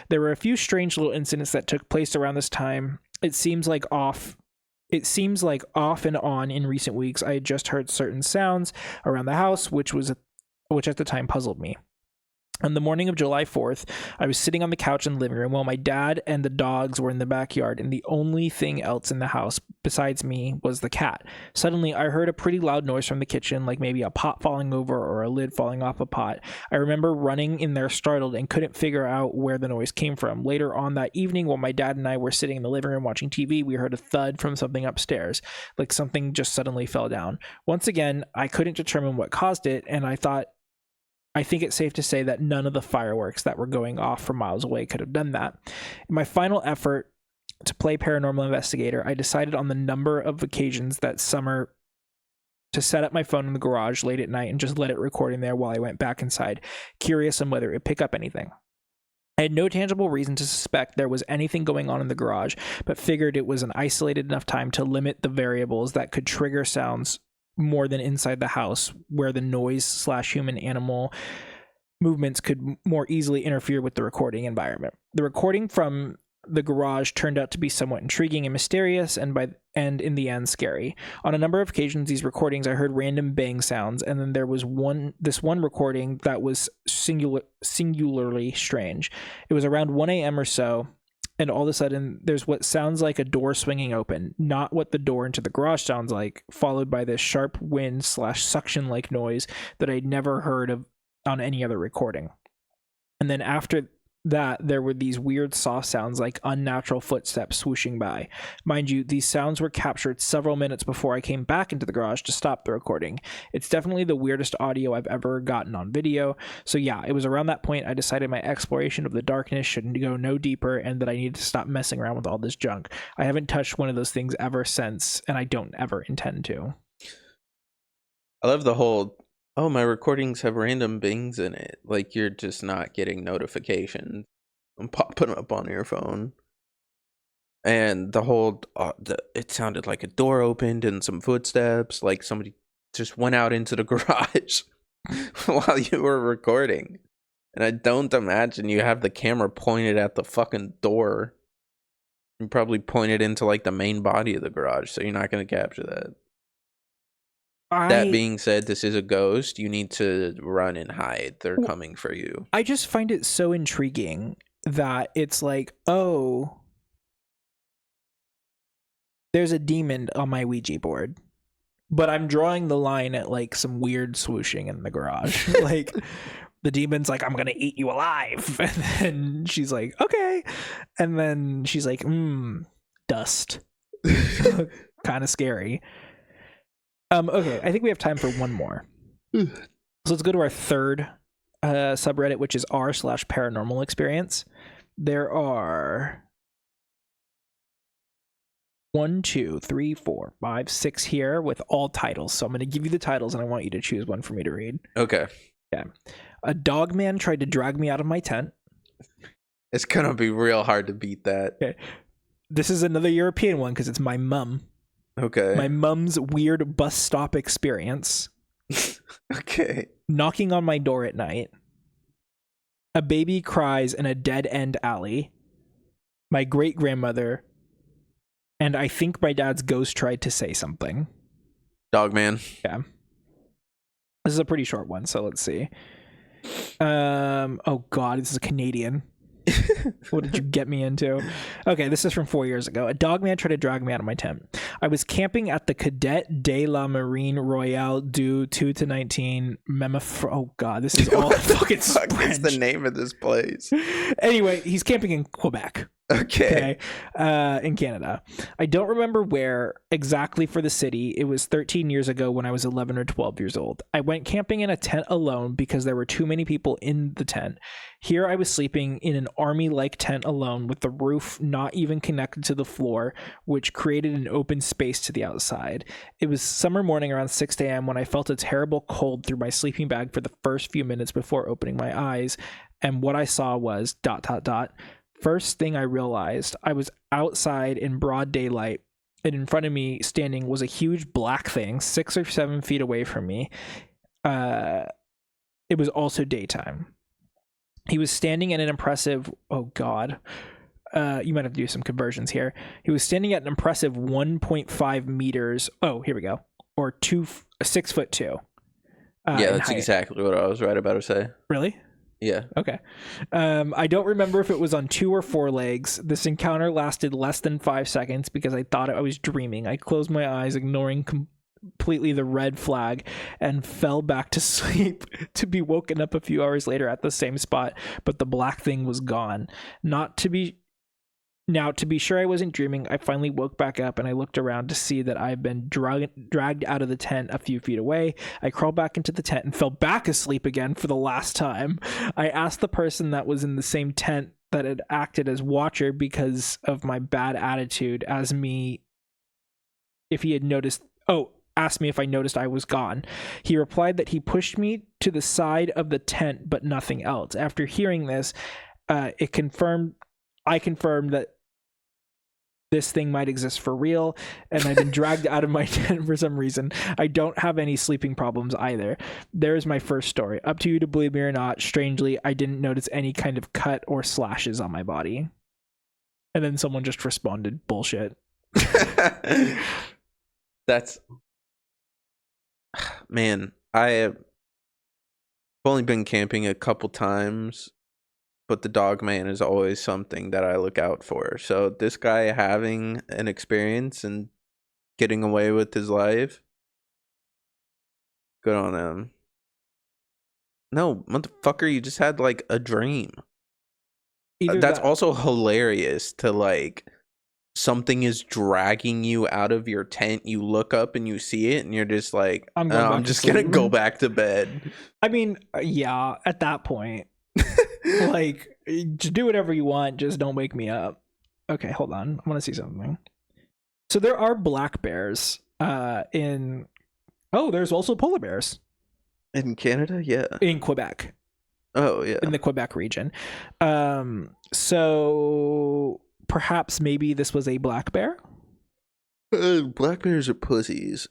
There were a few strange little incidents that took place around this time. It seems like off and on in recent weeks I had just heard certain sounds around the house, which at the time puzzled me. On the morning of July 4th, I was sitting on the couch in the living room while my dad and the dogs were in the backyard, and the only thing else in the house besides me was the cat. Suddenly, I heard a pretty loud noise from the kitchen, like maybe a pot falling over or a lid falling off a pot. I remember running in there startled and couldn't figure out where the noise came from. Later on that evening, while my dad and I were sitting in the living room watching TV, we heard a thud from something upstairs, like something just suddenly fell down. Once again, I couldn't determine what caused it, and I think it's safe to say that none of the fireworks that were going off from miles away could have done that. In my final effort to play paranormal investigator, I decided on the number of occasions that summer to set up my phone in the garage late at night and just let it record in there while I went back inside, curious on whether it would pick up anything. I had no tangible reason to suspect there was anything going on in the garage, but figured it was an isolated enough time to limit the variables that could trigger sounds more than inside the house, where the noise / human animal movements could more easily interfere with the recording environment. The recording from the garage turned out to be somewhat intriguing and mysterious, and in the end scary. On a number of occasions, these recordings I heard random bang sounds, and then there was this one recording that was singularly strange. It was around 1 a.m. or so, and all of a sudden, there's what sounds like a door swinging open, not what the door into the garage sounds like, followed by this sharp wind / suction-like noise that I'd never heard of on any other recording. And then after that there were these weird soft sounds like unnatural footsteps swooshing by. Mind you, these sounds were captured several minutes before I came back into the garage to stop the recording. It's definitely the weirdest audio I've ever gotten on video. So yeah, it was around that point I decided my exploration of the darkness shouldn't go no deeper and that I needed to stop messing around with all this junk. I haven't touched one of those things ever since, and I don't ever intend to. I love the whole, oh, my recordings have random bings in it. Like, you're just not getting notifications. I'm popping up on your phone. And the whole, it sounded like a door opened and some footsteps. Like somebody just went out into the garage while you were recording. And I don't imagine you have the camera pointed at the fucking door. You probably pointed into like the main body of the garage, so you're not going to capture that. That being said, this is a ghost. You need to run and hide. They're coming for you. I just find it so intriguing that it's like, oh, there's a demon on my Ouija board, but I'm drawing the line at like some weird swooshing in the garage. Like the demon's like, I'm going to eat you alive. And then she's like, okay. And then she's like, dust. Kind of scary. Okay, I think we have time for one more. So let's go to our third subreddit, which is r/paranormal experience. There are 1, 2, 3, 4, 5, 6 here with all titles. So I'm going to give you the titles, and I want you to choose one for me to read. Okay. Yeah. A dog man tried to drag me out of my tent. It's going to be real hard to beat that. Okay. This is another European one because it's my mum. Okay. My mum's weird bus stop experience. Okay. Knocking on my door at night. A baby cries in a dead-end alley. My great-grandmother. And I think my dad's ghost tried to say something. Dog man. Yeah. This is a pretty short one, so let's see. Oh god, this is a Canadian. What did you get me into? Okay, this is from 4 years ago. A dog man tried to drag me out of my tent. I was camping at the Cadet de la Marine Royale du 2-19 Oh god, this is all fucking French. What's the name of this place? Anyway, he's camping in Quebec. Okay. In Canada. I don't remember where exactly for the city. It was 13 years ago when I was 11 or 12 years old. I went camping in a tent alone because there were too many people in the tent. Here I was sleeping in an army-like tent alone with the roof not even connected to the floor, which created an open space to the outside. It was summer morning around 6 a.m. when I felt a terrible cold through my sleeping bag for the first few minutes before opening my eyes. And what I saw was ... First thing I realized, I was outside in broad daylight, and in front of me standing was a huge black thing 6 or 7 feet away from me. It was also daytime. He was standing at an impressive, oh god, you might have to do some conversions here. He was standing at an impressive 1.5 meters. Oh, here we go. Or 6'2". Yeah, that's exactly what I was right about to say. Really? Yeah. Okay. I don't remember if it was on 2 or 4 legs. This encounter lasted less than 5 seconds because I thought I was dreaming. I closed my eyes, ignoring completely the red flag, and fell back to sleep to be woken up a few hours later at the same spot, but the black thing was gone. Now, to be sure I wasn't dreaming, I finally woke back up and I looked around to see that I've been dragged out of the tent a few feet away. I crawled back into the tent and fell back asleep again for the last time. I asked the person that was in the same tent that had acted as watcher because of my bad attitude asked me if I noticed I was gone. He replied that he pushed me to the side of the tent, but nothing else. After hearing this, I confirmed that this thing might exist for real, and I've been dragged out of my tent for some reason. I don't have any sleeping problems either. There's my first story. Up to you to believe me or not. Strangely, I didn't notice any kind of cut or slashes on my body. And then someone just responded, bullshit. That's... Man, I have only been camping a couple times, but the dog man is always something that I look out for. So this guy having an experience and getting away with his life, good on him. No, motherfucker, you just had like a dream. That's also hilarious to like something is dragging you out of your tent. You look up and you see it and you're just like, I'm just going to go back to bed. I mean, yeah, at that point, like, just do whatever you want. Just don't wake me up. Okay, hold on. I want to see something. So there are black bears there's also polar bears. In Canada? Yeah. In Quebec. Oh, yeah. In the Quebec region. So perhaps maybe this was a black bear? Black bears are pussies.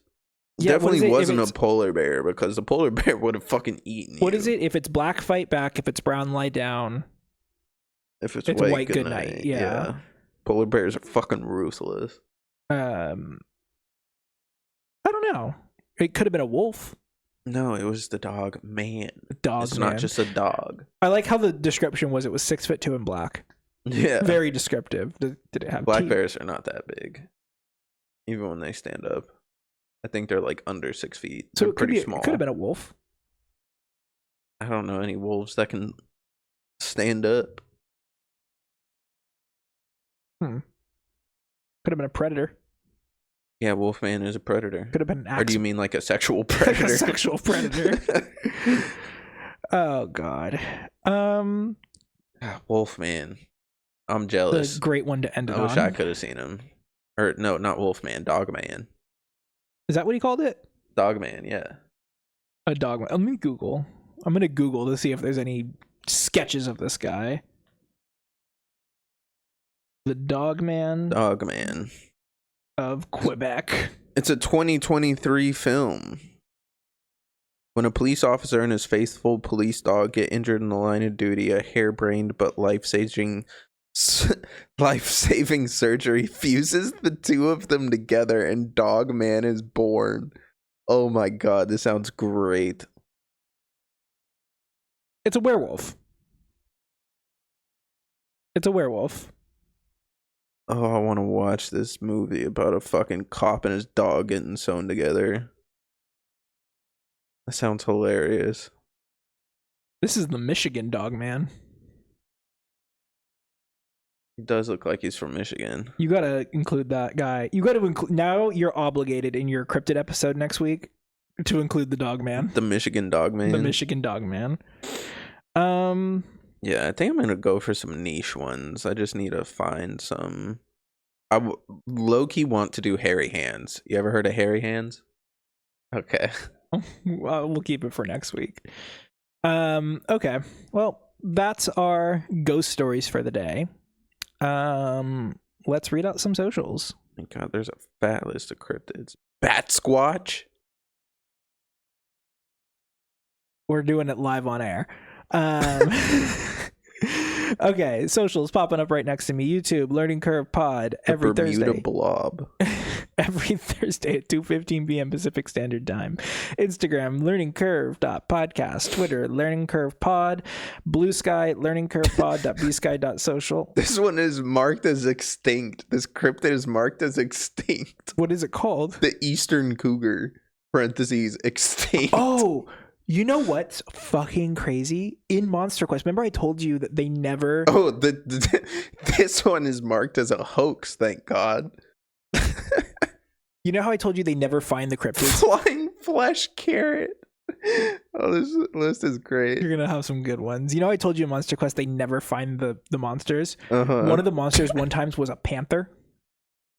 Yeah, definitely wasn't a polar bear because the polar bear would have fucking eaten you. What is it? If it's black, fight back. If it's brown, lie down. If it's white, good night. Yeah. Polar bears are fucking ruthless. I don't know. It could have been a wolf. No, it was the dog man. It's not just a dog. I like how the description was it was 6'2" and black. Yeah. Very descriptive. Did it have black teeth? Bears are not that big. Even when they stand up. I think they're like under 6 feet. So they're pretty small. It could have been a wolf. I don't know any wolves that can stand up. Could have been a predator. Yeah, Wolfman is a predator. Could have been an axe. Or do you mean like a sexual predator? Like a sexual predator. Oh, God. Wolfman. I'm jealous. The great one to end it on. I wish I could have seen him. Or no, not Wolfman, Dogman. Is that what he called it? Dogman, yeah. A dogman. Let me Google. I'm going to Google to see if there's any sketches of this guy. The Dogman. Dogman. Of Quebec. It's a 2023 film. When a police officer and his faithful police dog get injured in the line of duty, a harebrained but life-saving surgery fuses the two of them together and Dogman is born. Oh my god, this sounds great. It's a werewolf. It's a werewolf. Oh, I want to watch this movie about a fucking cop and his dog getting sewn together. That sounds hilarious. This is the Michigan Dogman. He does look like he's from Michigan. You gotta include that guy. You gotta include. Now you're obligated in your cryptid episode next week to include the Dogman. The Michigan Dogman. The Michigan Dogman. Yeah, I think I'm gonna go for some niche ones. I just need to find some. I low-key want to do hairy hands. You ever heard of hairy hands? Okay. Well, we'll keep it for next week. Okay. Well, that's our ghost stories for the day. Let's read out some socials. Oh my god, there's a fat list of cryptids. Bat Squatch. We're doing it live on air. Okay, socials popping up right next to me. YouTube, Learning Curve Pod, every Thursday. Blob. Every Thursday at 2:15 p.m. Pacific Standard Time. Instagram, learningcurve.podcast. Twitter, learningcurvepod. Bluesky, learningcurvepod.bsky.social. This one is marked as extinct. This cryptid is marked as extinct. What is it called? The Eastern Cougar, parentheses, extinct. Oh, you know what's fucking crazy? In Monster Quest, remember I told you that they never... Oh, this one is marked as a hoax, thank God. You know how I told you they never find the cryptids? Flying flesh carrot. Oh, this list is great. You're gonna have some good ones. You know I told you in Monster Quest they never find the monsters? One of the monsters one time was a panther.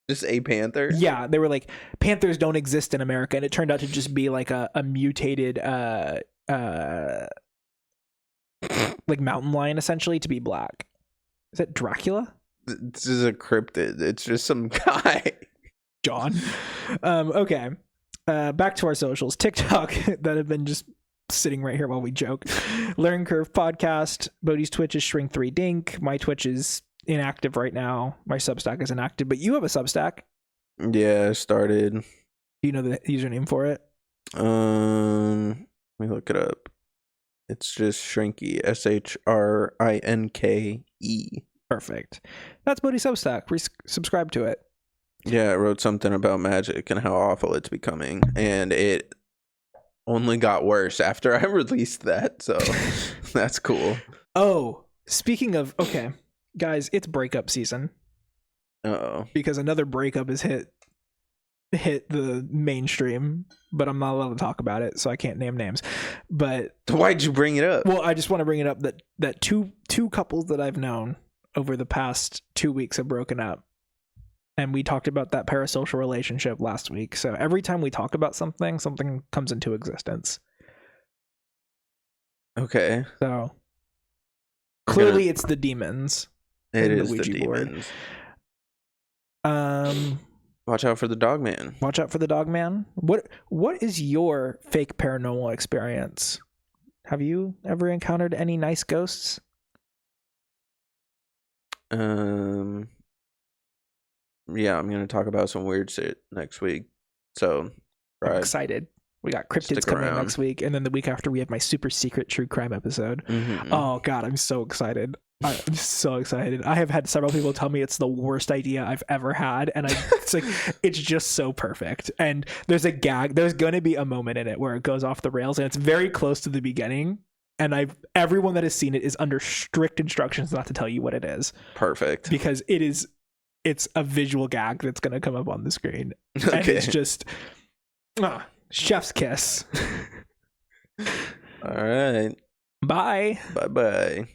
Just a panther? Yeah, they were like, panthers don't exist in America, and it turned out to just be like a mutated like mountain lion, essentially, to be black. Is that Dracula? This is a cryptid. It's just some guy. John. Okay. Back to our socials. TikTok that have been just sitting right here while we joke. Learn Curve Podcast. Bodhi's Twitch is Shrink3Dink. My Twitch is inactive right now. My Substack is inactive, but you have a Substack. Yeah, I started. Do you know the username for it? Let me look it up. It's just Shrinky. SHRINKE. Perfect. That's Bodhi Substack. Subscribe to it. Yeah, I wrote something about magic and how awful it's becoming, and it only got worse after I released that, so that's cool. Oh, speaking of, okay. Guys, it's breakup season. Uh-oh. Because another breakup has hit the mainstream, but I'm not allowed to talk about it, so I can't name names. But why'd you bring it up? Well, I just want to bring it up that two couples that I've known over the past 2 weeks have broken up. And we talked about that parasocial relationship last week. So every time we talk about something comes into existence. Okay. So clearly it's the demons. It is the demons. Watch out for the dog man. Watch out for the dog man. What is your fake paranormal experience? Have you ever encountered any nice ghosts? Yeah, I'm gonna talk about some weird shit next week. So I'm excited. We got cryptids coming in next week, and then the week after we have my super secret true crime episode. Mm-hmm. Oh god, I'm so excited. I'm so excited. I have had several people tell me it's the worst idea I've ever had, and it's just so perfect. And there's a gag. There's going to be a moment in it where it goes off the rails, and it's very close to the beginning. And everyone that has seen it is under strict instructions not to tell you what it is. Perfect. Because it's a visual gag that's going to come up on the screen. Okay. And it's just chef's kiss. All right. Bye. Bye-bye.